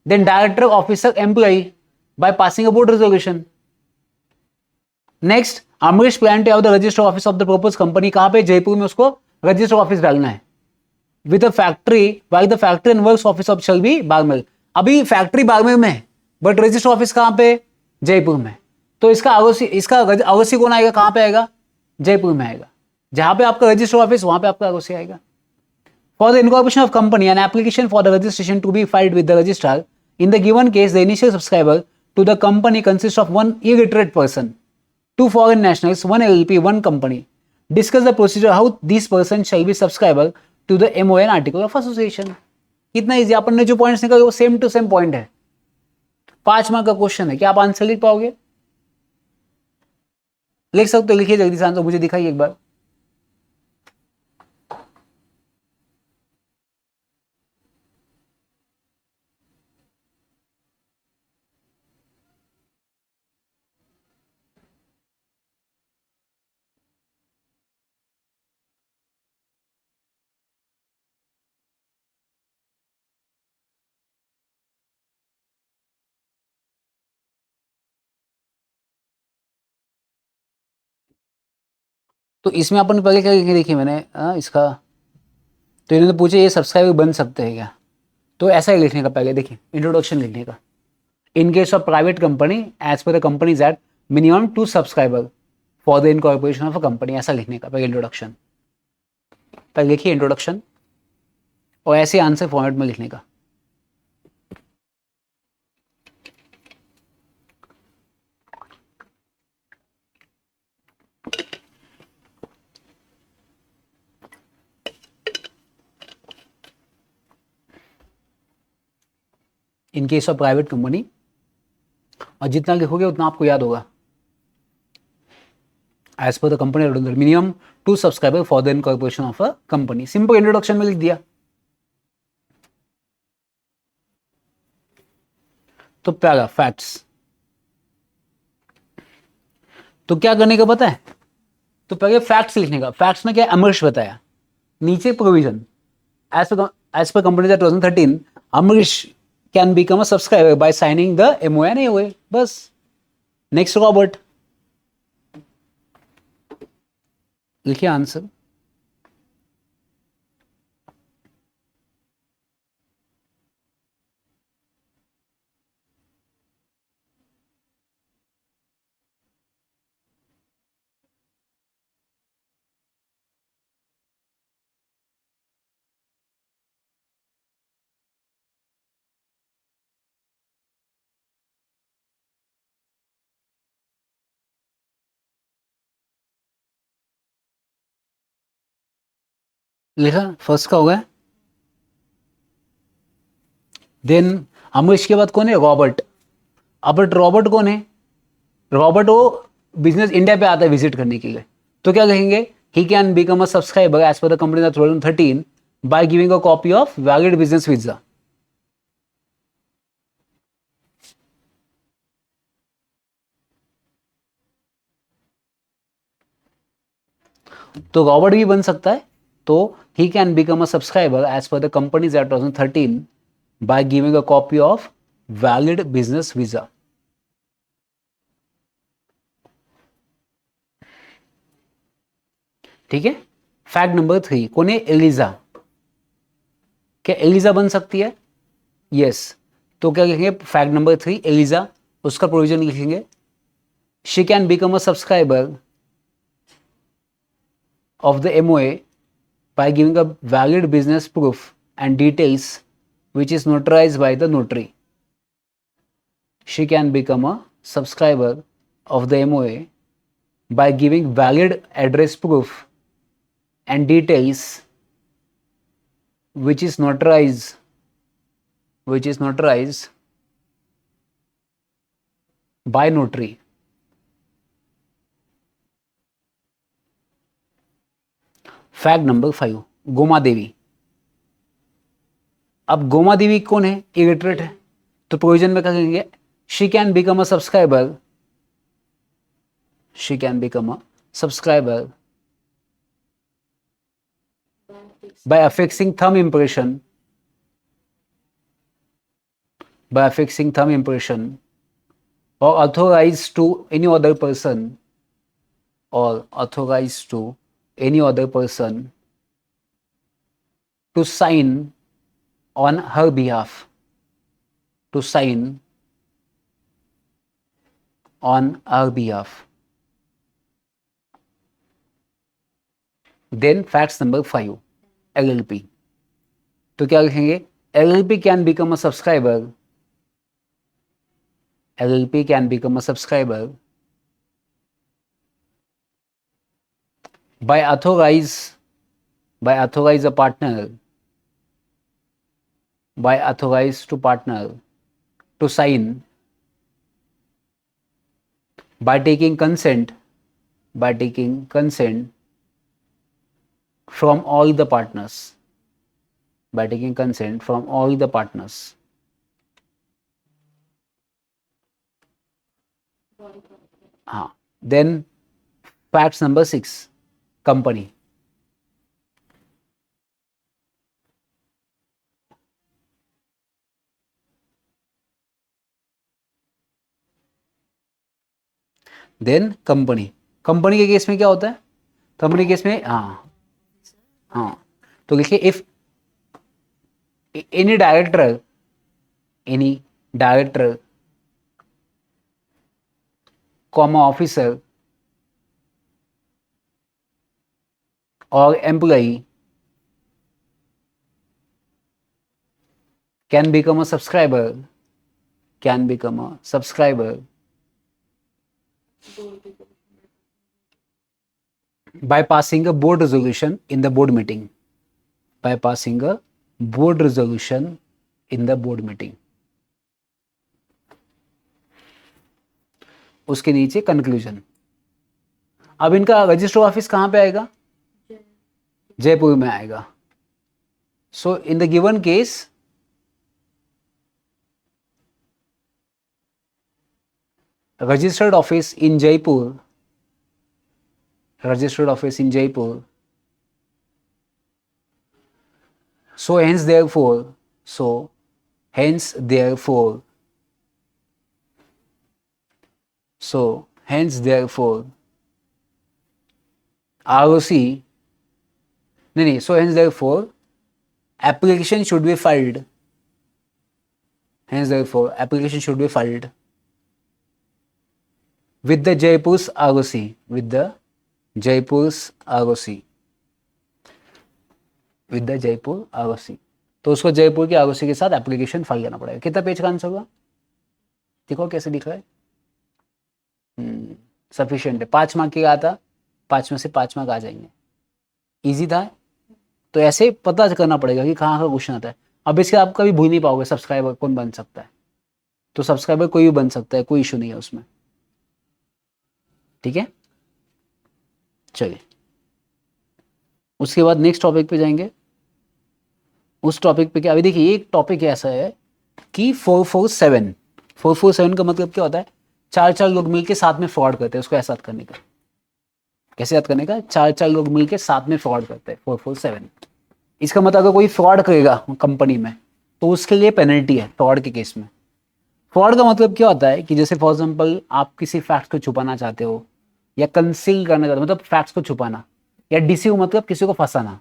Speaker 1: Then director officer employee by passing a board resolution. Next, Amrish plan to have the register office of the propose company, कहां पे? जयपुर में उसको रजिस्टर ऑफिस डालना है, with a factory by the factory and works office of shall be Barmer. अभी factory Barmer में है, but register office कहां पे? जयपुर में। तो इसका अवश्य कौन आएगा? कहां पे आएगा? जयपुर में आएगा। जहां पे आपका रजिस्टर ऑफिस, वहां पे आपका अवश्य आएगा। For the incorporation of company an application for the registration to be filed with the registrar in the given case the initial subscriber to the company consist of 1 illiterate person. 2 foreign nationals, 1 LLP, 1 company. Discuss the procedure how these persons shall be subscriber to the MON article of association. कितना easy, अपन ने जो points निकाले वो same to same point है. 5 mark का question है. क्या आप आंसर लिख पाओगे? लिख सकते हो, लिखिए जल्दी से आंसर, मुझे दिखाइए एक बार. तो इसमें अपन पहले क्या लिखे, देखिए मैंने इसका, तो इन्होंने पूछे ये सब्सक्राइबर बन सकते हैं क्या, तो ऐसा ही लिखने का. पहले देखिए इंट्रोडक्शन लिखने का. In case of private company as per the companies act minimum 2 subscriber for the incorporation of a company, ऐसा लिखने का पहले इंट्रोडक्शन. पहले लिखिए इंट्रोडक्शन और ऐसे आंसर फॉर्मेट में लिखने का. In case of private company, और जितना लिखोगे उतना आपको याद होगा. As per the company minimum 2 subscriber for the incorporation of a company. Simple introduction में लिख दिया. तो पहला फैक्ट्स, तो क्या करने का पता है, तो पहले फैक्ट्स लिखने का. फैक्ट्स में क्या अमरीश बताया, नीचे provision. As per company 2013 Amrish can become a subscriber by signing the MON AOA. बस. नेक्स्ट रॉबर्ट, लिखिए आंसर. लिखा, फर्स्ट का होगा. देन अमरीश के बाद कौन है, रॉबर्ट. अब रॉबर्ट कौन है, रॉबर्ट वो बिजनेस इंडिया पे आता है विजिट करने के लिए. तो क्या कहेंगे, he can become a subscriber as per the company 2013 by giving a copy of valid business visa. तो रॉबर्ट भी बन सकता है. तो he can become a subscriber as per the company 2013 by giving a copy of valid business visa. ठीक है. Fact number 3, कौन है, एलिजा. क्या एलिजा बन सकती है, यस. तो क्या लिखेंगे, फैक्ट नंबर 3 एलिजा, उसका प्रोविजन लिखेंगे. She can become a subscriber of the MOA by giving a valid business proof and details which is notarized by the notary. She can become a subscriber of the MOA by giving valid address proof and details which is notarized by notary. Fact number 5, Goma Devi. अब गोमा देवी कौन है, illiterate है. तो provision में क्या कहेंगे, she can become a subscriber, she can become a subscriber by affixing thumb impression, or authorized to any other person, to sign on her behalf, Then facts number 5, LLP. तो क्या लिखेंगे, LLP can become a subscriber, LLP can become a subscriber by authorize a partner, by authorize to partner to sign, by taking consent from all the partners, by taking consent from all the partners. हाँ, then facts number 6, company. Then company case केस में क्या होता है? Company case केस में हाँ तो लिखिए if any director comma officer और employee can become a subscriber by passing a board resolution in the board meeting. उसके नीचे कंक्लूजन. अब इनका रजिस्टर ऑफिस कहाँ पे आएगा? जयपुर में आएगा. So in the given case registered office in Jaipur, so hence therefore ROC नहीं so hence therefore application should be filed with the Jaipur's ROC, तो उसको जयपुर की ROC के साथ एप्लीकेशन फाइल करना पड़ेगा. कितना पेज का आंसर होगा? देखो कैसे दिख रहा है. सफिशिएंट है. 5 मार्क की आता, 5 में से 5 मार्क आ जाएंगे. इजी था. तो ऐसे पता करना पड़ेगा कि कहाँ का क्वेश्चन आता है. अब इसके आप कभी भूल नहीं पाओगे सब्सक्राइबर कौन बन सकता है. तो सब्सक्राइबर कोई भी बन सकता है, कोई इशू नहीं है उसमें. ठीक है, चलिए उसके बाद नेक्स्ट टॉपिक पे जाएंगे. उस टॉपिक पे क्या, अभी देखिए एक टॉपिक ऐसा है कि 447 का मतलब क्या होता है? 4 लोग मिलके साथ में फ्रॉड करते हैं. उसको ऐसा याद करने का, कैसे याद करने का? 4 लोग मिलके साथ में फ्रॉड करते हैं. 447 इसका मतलब अगर कोई फ्रॉड करेगा कंपनी में तो उसके लिए पेनल्टी है. फ्रॉड के केस में फ्रॉड का मतलब क्या होता है कि जैसे फॉर एग्जांपल आप किसी फैक्ट को छुपाना चाहते हो या कंसील करना चाहते हो, मतलब फैक्ट्स को छुपाना, या डिसीव मतलब किसी को फंसाना.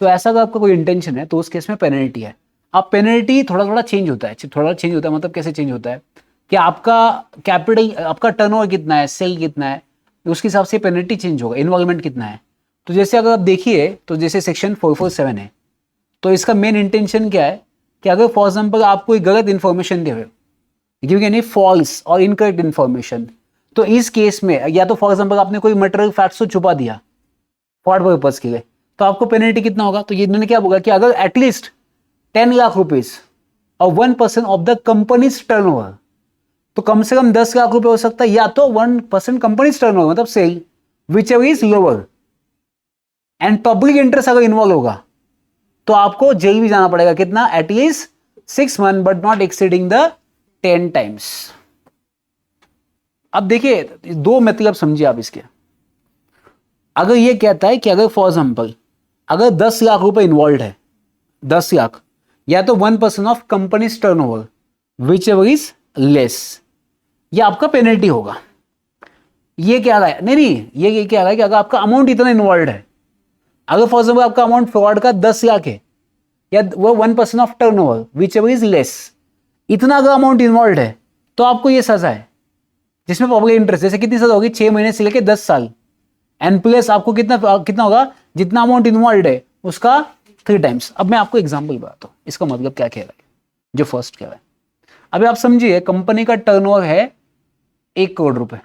Speaker 1: तो ऐसा अगर आपका कोई इंटेंशन है तो उस केस में पेनल्टी है. अब पेनल्टी थोड़ा चेंज होता है. मतलब कैसे चेंज होता है कि आपका कैपिटल, आपका टर्नओवर कितना है, सेल कितना है, उसके हिसाब से पेनल्टी चेंज होगा. इन्वॉल्वमेंट कितना है. तो जैसे अगर आप देखिए तो जैसे सेक्शन 447 है तो इसका मेन इंटेंशन क्या है कि अगर फॉर एग्जाम्पल आप कोई गलत इन्फॉर्मेशन दे रहे हो, गिविंग एनी फॉल्स और इनकरेक्ट इन्फॉर्मेशन, तो इस केस में या तो फॉर एग्जांपल आपने कोई मटेरियल फैक्ट्स को छुपा दिया फ्रॉड पर्पस के लिए, तो आपको पेनल्टी कितना होगा? तो ये इन्होंने क्या बोला कि अगर एटलीस्ट 10 लाख रुपीज और 1% ऑफ द कंपनीज टर्नओवर, तो कम से कम 10 लाख रुपए हो सकता है, या तो 1% कंपनीज टर्नओवर मतलब sale whichever is lower, and public interest अगर इन्वॉल्व होगा तो आपको जेल भी जाना पड़ेगा. कितना? At least 6 months but not exceeding the 10 times. अब देखिए 2 मतलब समझिए आप इसके. अगर ये कहता है कि अगर फॉर एग्जाम्पल अगर 10 लाख रुपए इन्वॉल्व है, 10 लाख, या तो 1% of companies turnover which ever is less, ये आपका पेनल्टी होगा. ये क्या रहा है? नहीं, ये क्या रहा है कि अगर आपका अमाउंट इतना इन्वॉल्व है, अगर फॉर एग्जाम्पल आपका अमाउंट फ्रॉड का 10 लाख है या वो 1% of turnover which ever is less, इतना अगर अमाउंट इन्वॉल्व है तो आपको ये सजा है जिसमें पब्लिक इंटरेस्ट. जैसे कितनी सजा होगी? 6 महीने से लेकर 10 साल, एंड प्लस आपको कितना होगा? जितना अमाउंट इन्वॉल्व है उसका 3 times. अब मैं आपको एग्जांपल बताता हूं इसका मतलब क्या कह रहा है, जो फर्स्ट कह रहा है. अभी आप समझिए कंपनी का टर्नओवर है 1 करोड़ रुपए.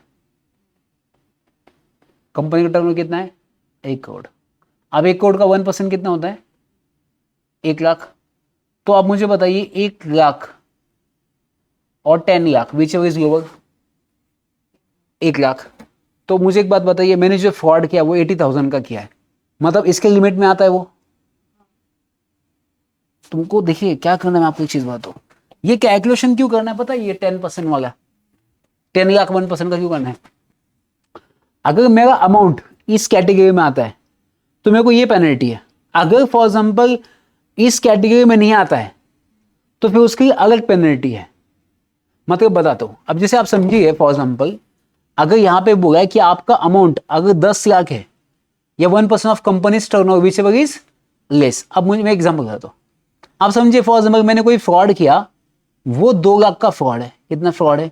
Speaker 1: कंपनी का टर्नओवर कितना है? 1 करोड़। अब 1 करोड़ का 1% कितना होता है? 1 लाख। तो आप मुझे बताइए 1 लाख और 10 lakh which ever is lower? 1 lakh. तो मुझे एक बात बताइए, मैंने जो फ्रॉड किया वो 80,000 का किया है, मतलब इसके लिमिट में आता है वो? तुमको देखिए क्या करना है, मैं आपको एक चीज बताता हूँ, ये कैलकुलेशन क्यों करना है पता है? ये 10% वाला 10 लाख 1% का क्यों करना है? अगर मेरा अमाउंट इस कैटेगरी में आता है तो मेरे को ये पेनल्टी है। अगर फॉर एग्जाम्पल इस कैटेगरी में नहीं आता है तो फिर उसकी अलग पेनल्टी है। मतलब बताता हूं, अब जैसे आप समझिए, फॉर एग्जाम्पल अगर यहां पे बोला है कि आपका अमाउंट अगर 10 लाख है या 1% of companies turnover which ever is less. अब मुझे मैं एग्जांपल बताता हूं, आप समझिए फॉर एग्जाम्पल मैंने कोई फ्रॉड किया, वो 2 लाख का फ्रॉड है। कितना फ्रॉड है?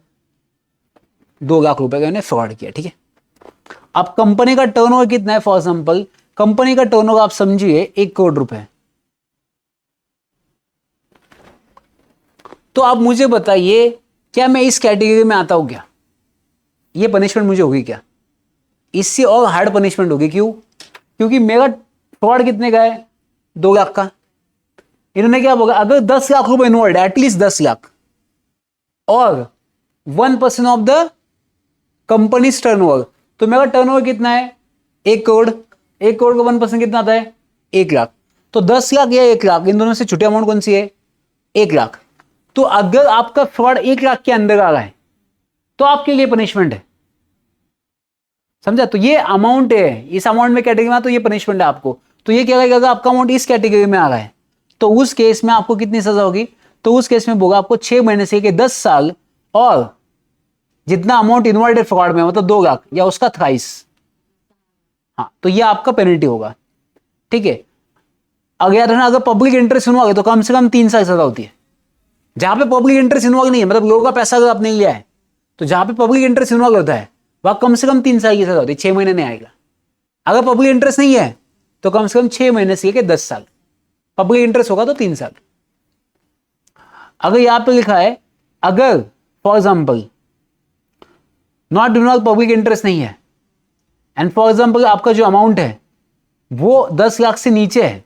Speaker 1: 2 लाख रुपए का मैंने फ्रॉड किया, ठीक है। अब कंपनी का टर्नओवर कितना है? फॉर एग्जाम्पल कंपनी का टर्नओवर आप समझिए 1 करोड़ रुपए। तो आप मुझे बताइए क्या मैं इस कैटेगरी में आता हूं क्या? ये पनिशमेंट मुझे होगी क्या? इससे और हार्ड पनिशमेंट होगी। क्यों? क्योंकि मेरा फ्रॉड कितने का है? 2 लाख का। इन्होंने क्या बोला, अगर 10 लाख रुपए इन्वॉल्व है, एटलीस्ट 10 लाख, और 1% ऑफ द कंपनीज टर्नओवर, तो मेरा टर्नओवर कितना है? 1 करोड़। 1 करोड़ का 1% कितना आता है? 1 लाख। तो 10 लाख या 1 लाख, इन दोनों से छोटी अमाउंट कौन सी है? 1 लाख। तो अगर आपका फ्रॉड 1 लाख के अंदर आ रहा है तो आपके लिए पनिशमेंट है, समझा? तो ये अमाउंट है, इस अमाउंट में कैटेगरी में, तो ये पनिशमेंट है आपको। तो ये क्या करेगा, अगर आपका अमाउंट इस कैटेगरी में आ रहा है तो उस केस में आपको कितनी सजा होगी? तो उस केस में होगा आपको 6 महीने से लेकर 10 साल, और जितना अमाउंट इन्वॉल्व है फ्रॉड में, मतलब 2 लाख या उसका थ्राइस। हाँ, तो ये आपका पेनल्टी होगा, ठीक है। अगर याद रखना, अगर पब्लिक इंटरेस्ट इन्वॉल्व है तो कम से कम 3 साल सजा होती है। जहां पे पब्लिक इंटरेस्ट इन्वॉल्व नहीं है, मतलब लोगों का पैसा अगर आपने लिया है, तो जहां पे पब्लिक इंटरेस्ट इन्वॉल्व होता है वहां कम से कम 3 साल की सजा होती है, 6 महीने नहीं आएगा। अगर पब्लिक इंटरेस्ट नहीं है तो कम से कम 6 महीने से लेकर 10 साल, पब्लिक इंटरेस्ट होगा तो 3 साल। अगर यहां पे लिखा है अगर for example not involve, public interest नहीं है, एंड फॉर एग्जाम्पल आपका जो अमाउंट है वो 10 लाख से नीचे है,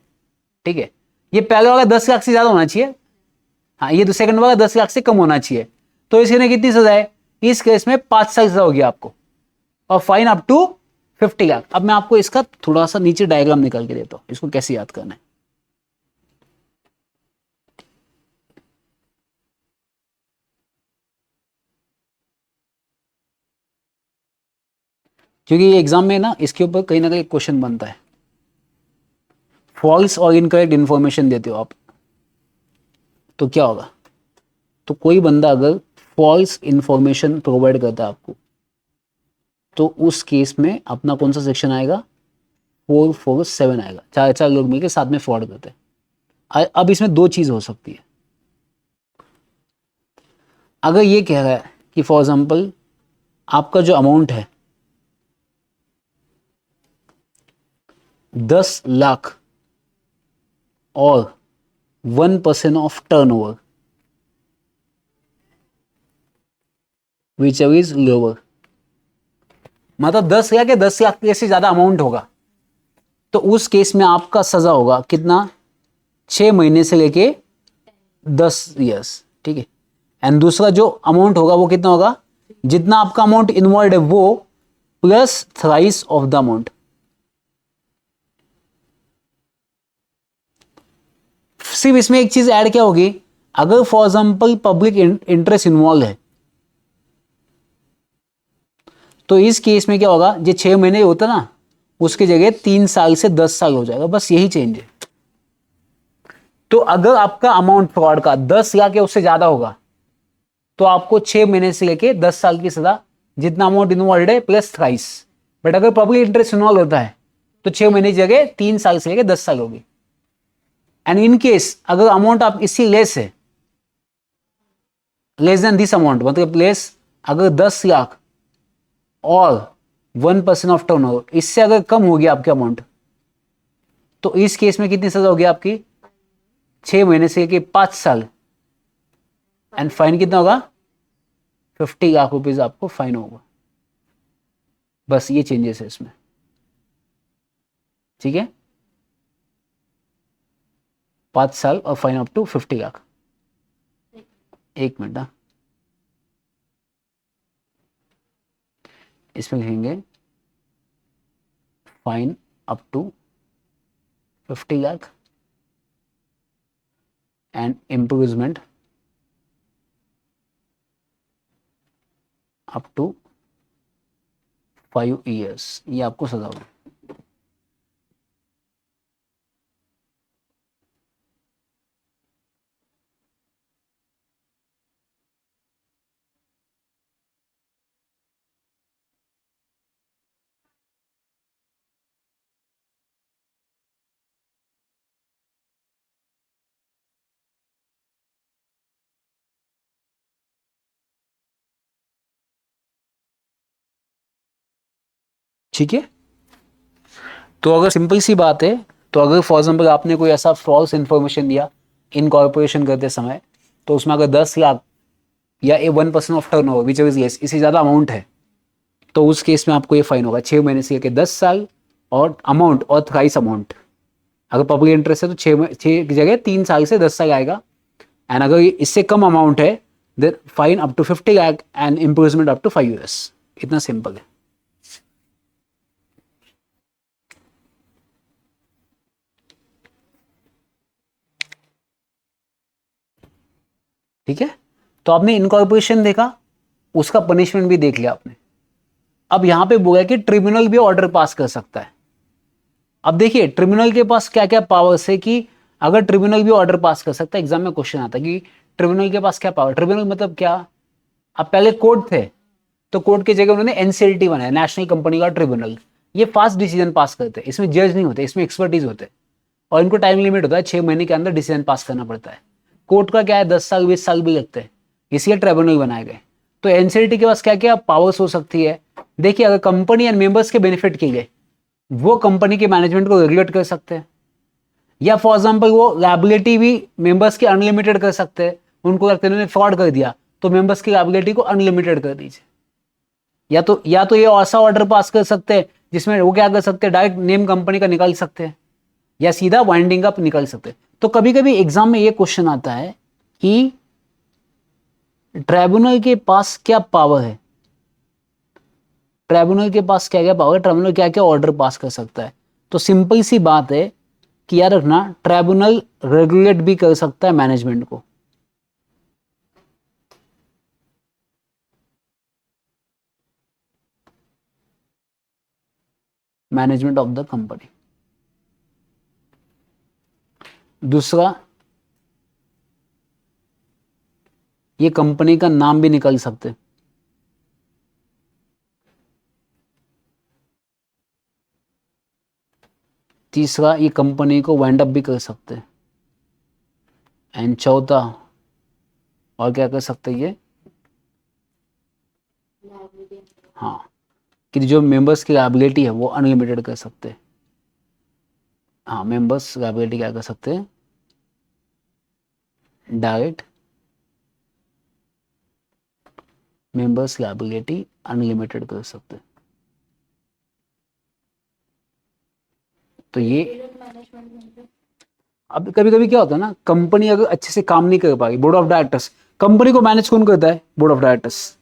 Speaker 1: ठीक है, ये पहले वाला 10 लाख से ज्यादा होना चाहिए, हाँ ये सेकंड वाला 10 लाख से कम होना चाहिए, तो इसमें कितनी सजा है? इस केस में 5 साल सजा होगी आपको, और फाइन अप टू 50 लाख। अब मैं आपको इसका थोड़ा सा नीचे डायग्राम निकाल के देता हूं, इसको कैसे याद करना है। क्योंकि ये एग्जाम में ना इसके ऊपर कहीं ना कहीं क्वेश्चन बनता है। फॉल्स और इनकरेक्ट इंफॉर्मेशन देते हो आप तो क्या होगा? तो कोई बंदा अगर फॉल्स इंफॉर्मेशन प्रोवाइड करता है आपको, तो उस केस में अपना कौन सा सेक्शन आएगा? 447 आएगा। 4 लोग मिलकर साथ में फ्रॉड करते हैं। अब इसमें 2 चीज हो सकती है। अगर ये कह रहा है कि फॉर एग्जाम्पल आपका जो अमाउंट है 10 लाख और 1% of turnover which is lower, मतलब 10 लाख या 10 लाख से ज्यादा अमाउंट होगा, तो उस केस में आपका सजा होगा कितना? 6 महीने से लेके 10 ईयर्स, ठीक है। एंड दूसरा जो अमाउंट होगा वो कितना होगा? जितना आपका अमाउंट इन्वॉल्व है वो plus thrice of the amount. सिर्फ इसमें एक चीज ऐड क्या होगी, अगर for example public interest involve है तो इस केस में क्या होगा, जो 6 महीने होता ना उसकी जगह 3 साल से 10 साल हो जाएगा, बस यही चेंज है। तो अगर आपका अमाउंट फ्रॉड का 10 लाख या उससे ज्यादा होगा तो आपको 6 महीने से लेके 10 साल की सजा, जितना अमाउंट इन्वॉल्व है प्लस थ्राइस। बट अगर पब्लिक इंटरेस्ट इन्वॉल्व होता है तो 6 महीने की जगह 3 साल से लेके 10 साल होगी। एंड इन केस अगर अमाउंट आप इससे लेस है, लेस देन दिस अमाउंट, मतलब लेस अगर 10 लाख और 1% ऑफ टर्नओवर, इससे अगर कम हो गया आपके अमाउंट, तो इस केस में कितनी सजा होगी आपकी? 6 महीने से लेके 5 साल। एंड फाइन कितना होगा? 50 लाख रुपीज आपको फाइन होगा। बस ये चेंजेस है इसमें। ठीक है, 5 साल और फाइन अप टू 50 लाख। एक मिनट ना, इसमें लिखेंगे fine up to 50 lakh and improvement up to 5 years। ये आपको सजा होगी। ठीक है, तो अगर सिंपल सी बात है, तो अगर फॉर एग्जाम्पल आपने कोई ऐसा फॉल्स इन्फॉर्मेशन दिया इनकॉर्पोरेशन करते समय, तो उसमें अगर 10 लाख या 1% of turn over which is less, इससे ज़्यादा अमाउंट है, तो उस केस में आपको ये फाइन होगा 6 महीने से लेकर 10 साल, और अमाउंट और थ्राइस अमाउंट। अगर पब्लिक इंटरेस्ट है तो 6 की जगह 3 साल से 10 साल आएगा, एंड अगर इससे कम अमाउंट है then fine up to 50 lakh and improvement up to 5 years। इतना सिंपल है। ठीक है, तो आपने इनकॉर्पोरेशन देखा, उसका पनिशमेंट भी देख लिया आपने। अब यहां पे बोला कि ट्रिब्यूनल भी ऑर्डर पास कर सकता है। अब देखिए ट्रिब्यूनल के पास क्या क्या पावर्स है, कि अगर ट्रिब्यूनल भी ऑर्डर पास कर सकता है, एग्जाम में क्वेश्चन आता है कि ट्रिब्यूनल के पास क्या पावर। ट्रिब्यूनल मतलब क्या, अब पहले कोर्ट थे, तो कोर्ट की जगह उन्होंने एनसीएलटी बनाया, नेशनल कंपनी का ट्रिब्यूनल। ये फास्ट डिसीजन पास करते हैं, इसमें जज नहीं होते, इसमें एक्सपर्टीज होते हैं, और इनको टाइम लिमिट होता है, 6 महीने के अंदर डिसीजन पास करना पड़ता है। कोर्ट का क्या है, 10 साल 20 साल भी लगते हैं, इसलिए ट्रिब्यूनल बनाए गए। तो एनसीएलटी के पास क्या क्या पावर्स हो सकती है, देखिए अगर कंपनी एंड मेंबर्स के बेनिफिट के लिए वो कंपनी के मैनेजमेंट को रेगुलेट कर सकते हैं, या फॉर एग्जाम्पल वो लायबिलिटी भी मेंबर्स की अनलिमिटेड कर सकते हैं। उनको लगता है उन्होंने फ्रॉड कर दिया, तो मेंबर्स की लायबिलिटी को अनलिमिटेड कर दीजिए। या तो ये ऐसा ऑर्डर पास कर सकते हैं जिसमें वो क्या कर सकते हैं, डायरेक्ट नेम कंपनी का निकाल सकते हैं, या सीधा वाइंडिंग अप निकाल सकते हैं। तो कभी कभी एग्जाम में ये क्वेश्चन आता है कि ट्राइब्यूनल के पास क्या पावर है, ट्राइब्यूनल के पास क्या क्या पावर है, ट्राइब्यूनल क्या क्या ऑर्डर पास कर सकता है। तो सिंपल सी बात है कि याद रखना, ट्राइब्यूनल रेगुलेट भी कर सकता है मैनेजमेंट को। Management of the company. दूसरा, ये कंपनी का नाम भी निकाल सकते हैं। तीसरा, ये कंपनी को वाइंड अप भी कर सकते हैं। एंड चौथा, और क्या कर सकते हैं ये,
Speaker 2: liability।
Speaker 1: हाँ, कि जो मेंबर्स की लायबिलिटी है वो अनलिमिटेड कर सकते हैं। हाँ, मेंबर्स लायबिलिटी क्या कर सकते हैं, डायरेक्ट मेंबर्स लायबिलिटी अनलिमिटेड कर सकते हैं। तो ये
Speaker 2: Direct management मतलब
Speaker 1: अब कभी कभी क्या होता है ना, कंपनी अगर अच्छे से काम नहीं कर पाई, बोर्ड ऑफ डायरेक्टर्स, कंपनी को मैनेज कौन करता है, बोर्ड ऑफ डायरेक्टर्स।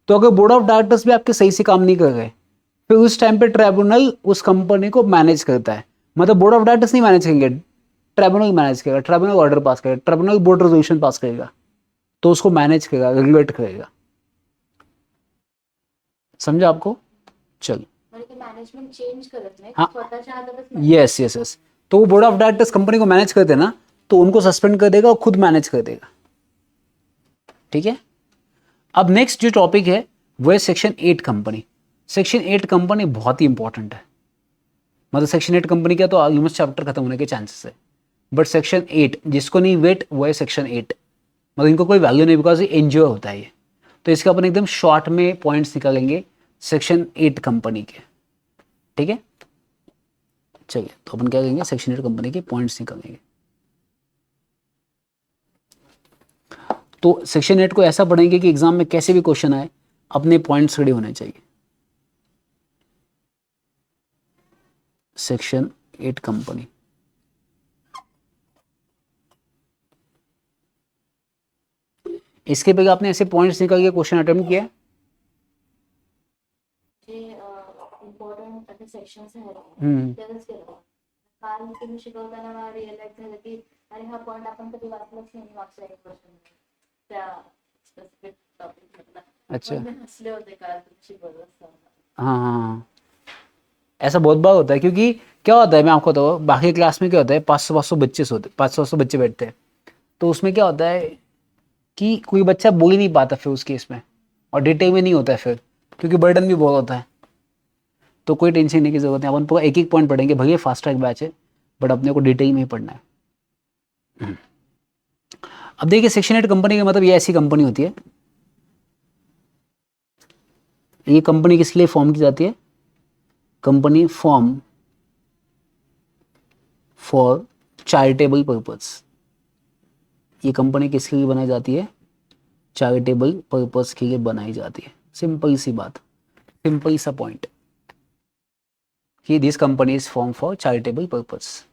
Speaker 1: तो अगर बोर्ड ऑफ डायरेक्टर्स भी आपके सही से काम नहीं कर रहे, फिर उस टाइम पे ट्राइब्यूनल उस कंपनी को मैनेज करता है। मतलब बोर्ड ऑफ डायरेक्टर्स नहीं मैनेज करेंगे, ट्राइब्यूनल मैनेज करेगा, ट्राइब्यूनल ऑर्डर पास करेगा, ट्राइब्यूनल बोर्ड रेजोल्यूशन पास करेगा, तो उसको मैनेज करेगा, रेगुलेट करेगा। समझा आपको, चलो।
Speaker 2: म्हणजे मॅनेजमेंट चेंज करत नाही,
Speaker 1: हाँ।
Speaker 2: स्वतःच्या हातातच
Speaker 1: यस यस यस, तो वो बोर्ड ऑफ डायरेक्टर्स कंपनी को मैनेज करते हैं ना, तो उनको सस्पेंड कर देगा और खुद मैनेज कर देगा। ठीक है, अब नेक्स्ट जो टॉपिक है वो है सेक्शन 8 कंपनी। सेक्शन 8 कंपनी बहुत ही इंपॉर्टेंट है, मतलब सेक्शन 8 कंपनी का तो ऑलमोस्ट चैप्टर खत्म होने के चांसेस है, बट सेक्शन 8 जिसको नहीं वेट वो है सेक्शन 8, मतलब इनको कोई वैल्यू नहीं, बिकॉज ये एनजीओ होता है ये। तो इसका अपन एकदम शॉर्ट में पॉइंट्स निकालेंगे सेक्शन 8 कंपनी के। ठीक है, चलिए, तो अपन क्या करेंगे, सेक्शन 8 कंपनी के पॉइंट्स निकालेंगे। तो सेक्शन 8 को ऐसा पढ़ेंगे कि एग्जाम में कैसे भी क्वेश्चन आए अपने पॉइंट्स रेडी होने चाहिए। Section 8 company. इसके पहले आपने ऐसे पॉइंट्स निकाल के क्वेश्चन अटेम्प्ट किया है?
Speaker 2: जे इम्पॉर्टंट असे सेक्शन्स आहेत
Speaker 1: हम्म,
Speaker 2: त्यातच केलं. काल तुम्ही शिकवताना मला रिअलाइज झालं की अरे हा पॉईंट आपण कधी वाचलाच नाही मागच्या एक वर्षामध्ये त्या स्पेसिफिक टॉपिक मधला.
Speaker 1: अच्छा,
Speaker 2: पण मी हसले होते काल तुम्ही शिकवत असताना.
Speaker 1: हाँ हाँ हाँ। ऐसा बहुत बार होता है, क्योंकि क्या होता है मैं आपको बताऊँ, बाकी क्लास में क्या होता है 500-500 बच्चे होते, 500 बच्चे बैठते हैं, तो उसमें क्या होता है कि कोई बच्चा बोल ही नहीं पाता फिर उस केस में, और डिटेल में नहीं होता है फिर, क्योंकि बर्डन भी बहुत होता है। तो कोई टेंशन नहीं की जरूरत है, अपन पूरा एक एक पॉइंट पढ़ेंगे, भले फास्ट ट्रैक बैच है बट अपने को डिटेल में ही पढ़ना है। अब देखिए सेक्शन 8 कंपनी का मतलब ये ऐसी कंपनी होती है, ये कंपनी किस लिए फॉर्म की जाती है? Company form for charitable purpose. ये कंपनी किसके लिए बनाई जाती है? चैरिटेबल पर्पस के लिए बनाई जाती है। सिंपल सी बात, सिंपल सा पॉइंट कि this company is form for charitable purpose.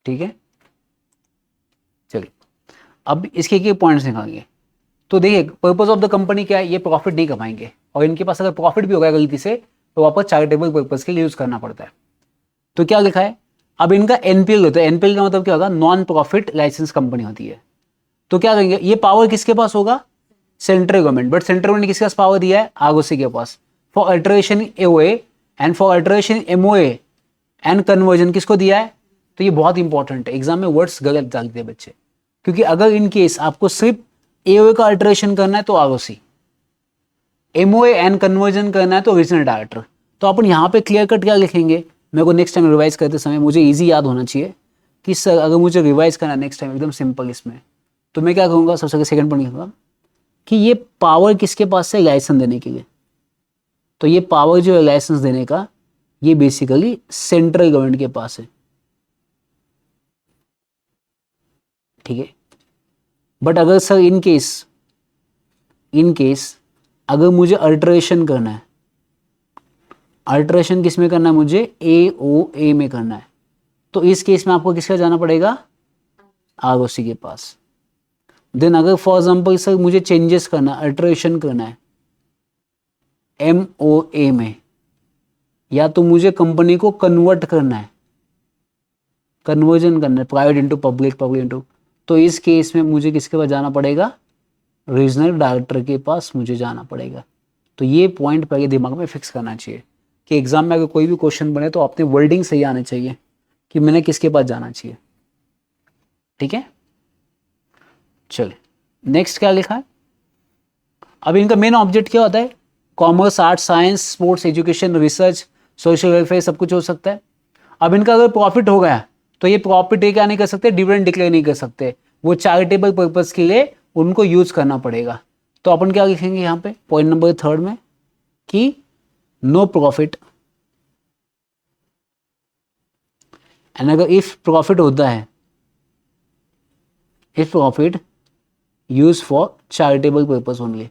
Speaker 1: ठीक है, चलिए अब इसके क्या पॉइंट्स निकालेंगे। तो देखिए पर्पस ऑफ द कंपनी क्या है? ये प्रॉफिट नहीं कमाएंगे, और इनके पास अगर प्रॉफिट भी होगा गलती से तो वापस चैरिटेबल पर्पस के लिए यूज करना पड़ता है। तो क्या लिखा है? अब इनका एनपीएल होता है, एनपीएल का मतलब क्या होगा? नॉन प्रॉफिट लाइसेंस कंपनी होती है। तो क्या करेंगे, ये पावर किसके पास होगा? Central government. But central government ने किसके पास पावर दिया है? आरओसी के पास। For alteration AOA and for alteration MOA and conversion किसको दिया है? तो ये बहुत इंपॉर्टेंट है, एग्जाम में वर्ड्स गलत डालते हैं बच्चे, क्योंकि अगर इन केस आपको सिर्फ एओए का अल्टरेशन करना है तो आरओसी, एमओए एंड कन्वर्जन करना है तो रीजनल डायरेक्टर। तो अपन यहाँ पे क्लियर कट क्या लिखेंगे? मेरे को नेक्स्ट टाइम रिवाइज करते समय मुझे इजी याद होना चाहिए कि सर अगर मुझे रिवाइज करना है नेक्स्ट टाइम एकदम सिंपल इसमें, तो मैं क्या करूँगा? सबसे सेकंड पॉइंट लिखूंगा कि ये पावर किसके पास है लाइसेंस देने के लिए। तो ये पावर जो है लाइसेंस देने का, ये बेसिकली सेंट्रल गवर्नमेंट के पास है। ठीक है, बट अगर सर इन केस अगर मुझे अल्टरेशन करना है, अल्टरेशन किस में करना है? मुझे एओए में करना है, तो इस केस में आपको किसका जाना पड़ेगा? आरओसी के पास। देन अगर फॉर एग्जाम्पल सर मुझे चेंजेस करना है, अल्टरेशन करना है एमओए में, या तो मुझे कंपनी को कन्वर्ट करना है, कन्वर्जन करना है private into public, public into, तो इस केस में मुझे किसके पास जाना पड़ेगा? रीजनल डायरेक्टर के पास मुझे जाना पड़ेगा। तो ये पॉइंट पहले दिमाग में फिक्स करना चाहिए कि एग्जाम में अगर कोई भी क्वेश्चन बने तो अपने वर्डिंग सही आने चाहिए कि मैंने किसके पास जाना चाहिए। ठीक है, चलिए नेक्स्ट क्या लिखा है? अब इनका मेन ऑब्जेक्ट क्या होता है? Commerce, art, science, sports, education, research, social welfare, सब कुछ हो सकता है। अब इनका अगर प्रॉफिट हो गया तो ये प्रॉफिट क्या नहीं कर सकते? डिविडेंड डिक्लेयर नहीं कर सकते, वो चैरिटेबल पर्पस के लिए उनको यूज करना पड़ेगा। तो अपन क्या लिखेंगे यहाँ पे पॉइंट नंबर 3 में कि नो प्रॉफिट, एंड अगर इफ प्रॉफिट होता है, if profit use for charitable purpose only.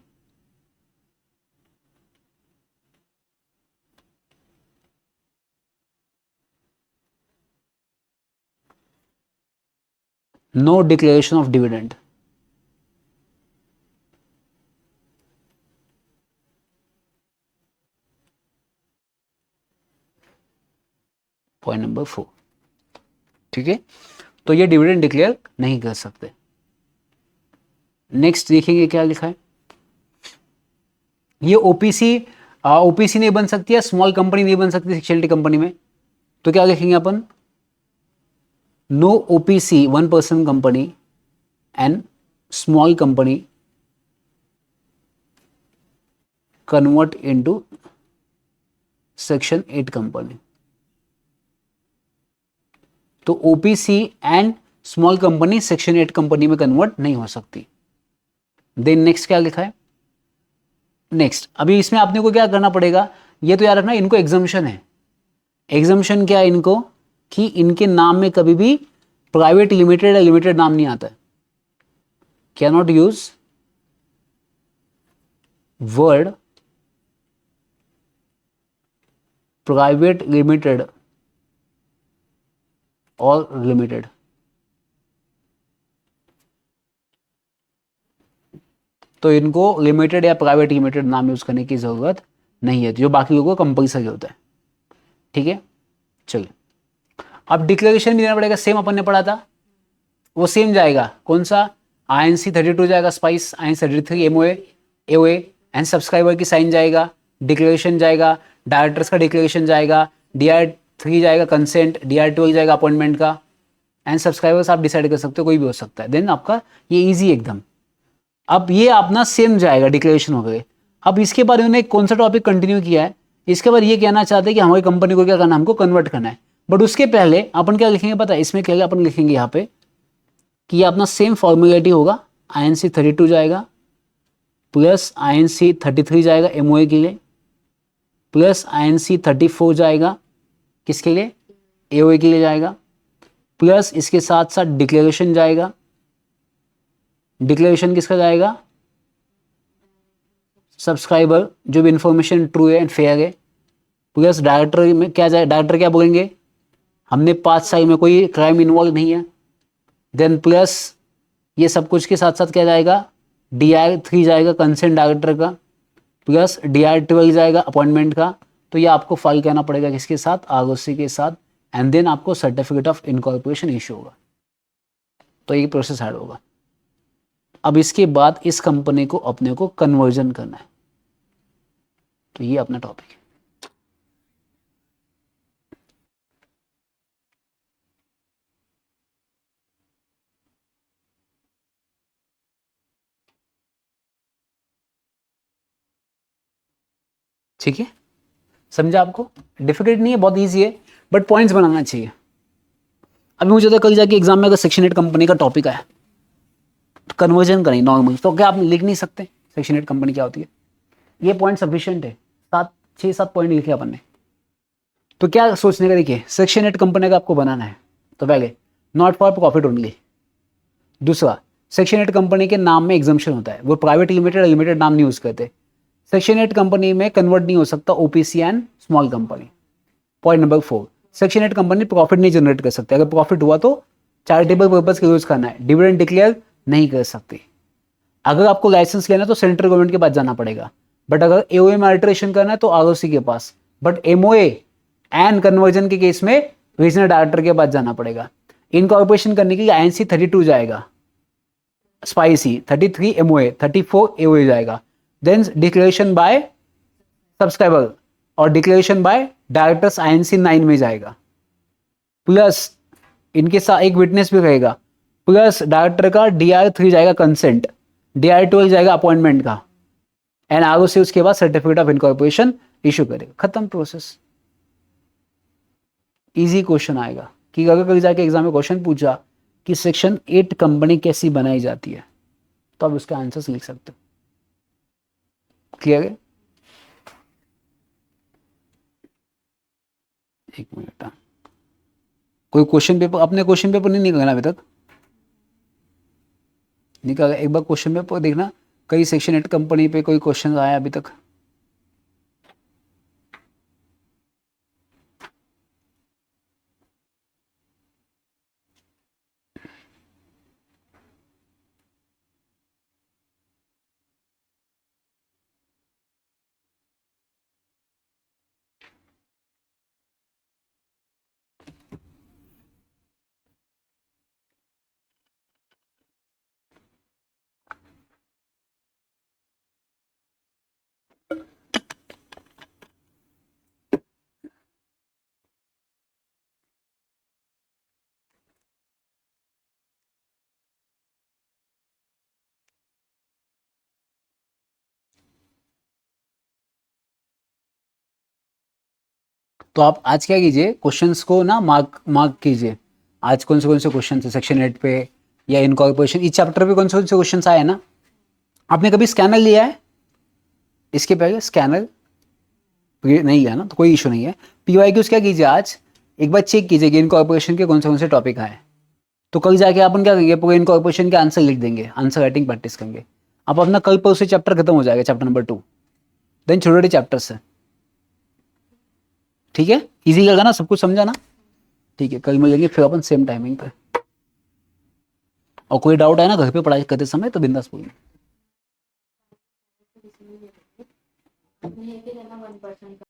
Speaker 1: No declaration of dividend. Point number 4। ठीक है, तो ये डिविडेंड डिक्लेयर नहीं कर सकते। नेक्स्ट देखेंगे क्या लिखा है? ये ओपीसी नहीं बन सकती है, स्मॉल कंपनी नहीं बन सकती सेक्शन 8 कंपनी में। तो क्या लिखेंगे अपन? No OPC 1% company and small company convert into section 8 company. तो OPC and small company section 8 company में कन्वर्ट नहीं हो सकती। देन नेक्स्ट क्या लिखा है? नेक्स्ट अभी इसमें आपने को क्या करना पड़ेगा? ये तो याद रखना इनको एग्जम्पशन है। एग्जम्पशन क्या है इनको? कि इनके नाम में कभी भी प्राइवेट लिमिटेड या लिमिटेड नाम नहीं आता है, can not use word private limited और लिमिटेड। तो इनको लिमिटेड या प्राइवेट लिमिटेड नाम यूज करने की जरूरत नहीं है, जो बाकी लोगों को कंपलसरी होता है। ठीक है, चलिए अब डिक्लेरेशन भी देना पड़ेगा, सेम अपन ने पढ़ा था वो सेम जाएगा। कौन सा? INC 32 जाएगा, spice INC 33 MOA AOA and subscriber की साइन जाएगा, डिक्लेरेशन जाएगा, डायरेक्टर्स का डिक्लेरेशन जाएगा, DR3 जाएगा कंसेंट, DR12 जाएगा अपॉइंटमेंट का, एंड सब्सक्राइबर्स आप डिसाइड कर सकते हो, कोई भी हो सकता है। देन आपका ये ईजी एकदम। अब ये अपना सेम जाएगा डिक्लेरेशन हो गए। अब इसके बाद उन्होंने कौन सा टॉपिक कंटिन्यू किया है, इसके बाद ये कहना चाहते हैं कि हमारी कंपनी को क्या करना है, हमको कन्वर्ट करना है। बट उसके पहले अपन क्या लिखेंगे पता है, इसमें क्या अपन लिखेंगे यहाँ पे कि ये अपना सेम फॉर्मेलिटी होगा। INC 32 जाएगा प्लस INC 33 जाएगा MOA के लिए, प्लस INC 34 जाएगा किसके लिए, AOA के लिए जाएगा, प्लस इसके साथ साथ डिक्लेरेशन जाएगा। डिक्लेरेशन किसका जाएगा? सब्सक्राइबर, जो भी इंफॉर्मेशन ट्रू है एंड फेयर है। प्लस डायरेक्टर में क्या जाए, डायरेक्टर क्या बोलेंगे, हमने 5 साल में कोई क्राइम इन्वॉल्व नहीं है। देन प्लस ये सब कुछ के साथ साथ क्या जाएगा, DR3 जाएगा कंसेंट डायरेक्टर का, प्लस DR12 जाएगा अपॉइंटमेंट का। तो ये आपको फाइल करना पड़ेगा किसके साथ, ROC के साथ, एंड देन आपको सर्टिफिकेट ऑफ इनकॉर्पोरेशन इशू होगा। तो ये प्रोसेस ऐड होगा। अब इसके बाद इस कंपनी को अपने को कन्वर्जन करना है। तो ये अपना टॉपिक है। ठीक है, समझा आपको? डिफिकल्ट नहीं है, बहुत ईजी है, बट पॉइंट्स बनाना चाहिए। अभी मुझे तो कल जाके एग्जाम में अगर सेक्शन 8 कंपनी का टॉपिक आया तो कन्वर्जन करें नॉर्मल, तो क्या आप लिख नहीं सकते सेक्शन 8 कंपनी क्या होती है? ये पॉइंट सफिशिएंट है, 6-7 पॉइंट लिखे अपन ने। तो क्या सोचने का, देखिए सेक्शन 8 कंपनी का आपको बनाना है तो पहले नॉट फॉर प्रॉफिट ओनली। दूसरा, सेक्शन 8 कंपनी के नाम में एग्जम्पशन होता है, वो प्राइवेट लिमिटेड लिमिटेड नाम नहीं यूज करते। सेक्शन 8 कंपनी में कन्वर्ट नहीं हो सकता OPC and small company. Point number 4, section 8 company profit नहीं जनरेट कर सकते, अगर प्रॉफिट हुआ तो चैरिटेबल पर्पज के यूज करना है, डिविडेंड डिक्लेयर नहीं कर सकते। अगर आपको लाइसेंस लेना है तो सेंट्रल गवर्नमेंट के पास जाना पड़ेगा, बट अगर AOA में अल्टरेशन करना है तो ROC के पास, बट MOA एंड कन्वर्जन के केस में रीजनल डायरेक्टर के पास जाना पड़ेगा। इनकॉर्पोरेशन करने के लिए INC 32 जाएगा, स्पाइसी 33 MOA, 34 AOA जाएगा। देन डिक्लेरेशन बाय सब्सक्राइबर और डिक्लेरेशन बाय डायरेक्टर्स INC 9 में जाएगा, प्लस इनके साथ एक विटनेस भी रहेगा, प्लस डायरेक्टर का DR3 जाएगा कंसेंट, DR12 जाएगा अपॉइंटमेंट का, एंड ROC उसके बाद सर्टिफिकेट ऑफ इनकॉर्पोरेशन इशू करेगा। खत्म प्रोसेस। इजी क्वेश्चन आएगा कि अगर कभी जाके एग्जाम में क्वेश्चन पूछा कि सेक्शन 8 कंपनी कैसी बनाई जाती है तो आप उसका आंसर्स लिख सकते हो। क्लियर है? एक मिनट, कोई क्वेश्चन पेपर, अपने क्वेश्चन पेपर नहीं निकाला अभी तक? निकाला, एक बार क्वेश्चन पेपर देखना, कई सेक्शन 8 कंपनी पे कोई क्वेश्चन आया अभी तक? तो आप आज क्या कीजिए, क्वेश्चंस को ना मार्क कीजिए। आज कौन से क्वेश्चन है सेक्शन 8 पे या इनकॉर्पोरेशन, इस चैप्टर पे कौन से क्वेश्चन आए ना। आपने कभी स्कैनर लिया है इसके पहले? स्कैनर नहीं लिया ना, तो कोई इशू नहीं है। PYQs क्या कीजिए, आज एक बार चेक कीजिए कि इनकॉर्पोरेशन के कौन से टॉपिक आए। तो कल जाके अपन क्या करेंगे, पूरे इनकॉर्पोरेशन के आंसर लिख देंगे, आंसर राइटिंग प्रैक्टिस करेंगे। अब अपना कल पर से चैप्टर खत्म हो जाएगा, चैप्टर नंबर 2। देन छोटे छोटे चैप्टर्स है, ठीक है, इजी लगा ना, सब कुछ समझा ना? ठीक है, कल मिलेंगे फिर अपन सेम टाइमिंग पे। और कोई डाउट है ना घर पे पढ़ाई करते समय तो बिंदास बोलिए।
Speaker 2: अपने एक ही रहना 1%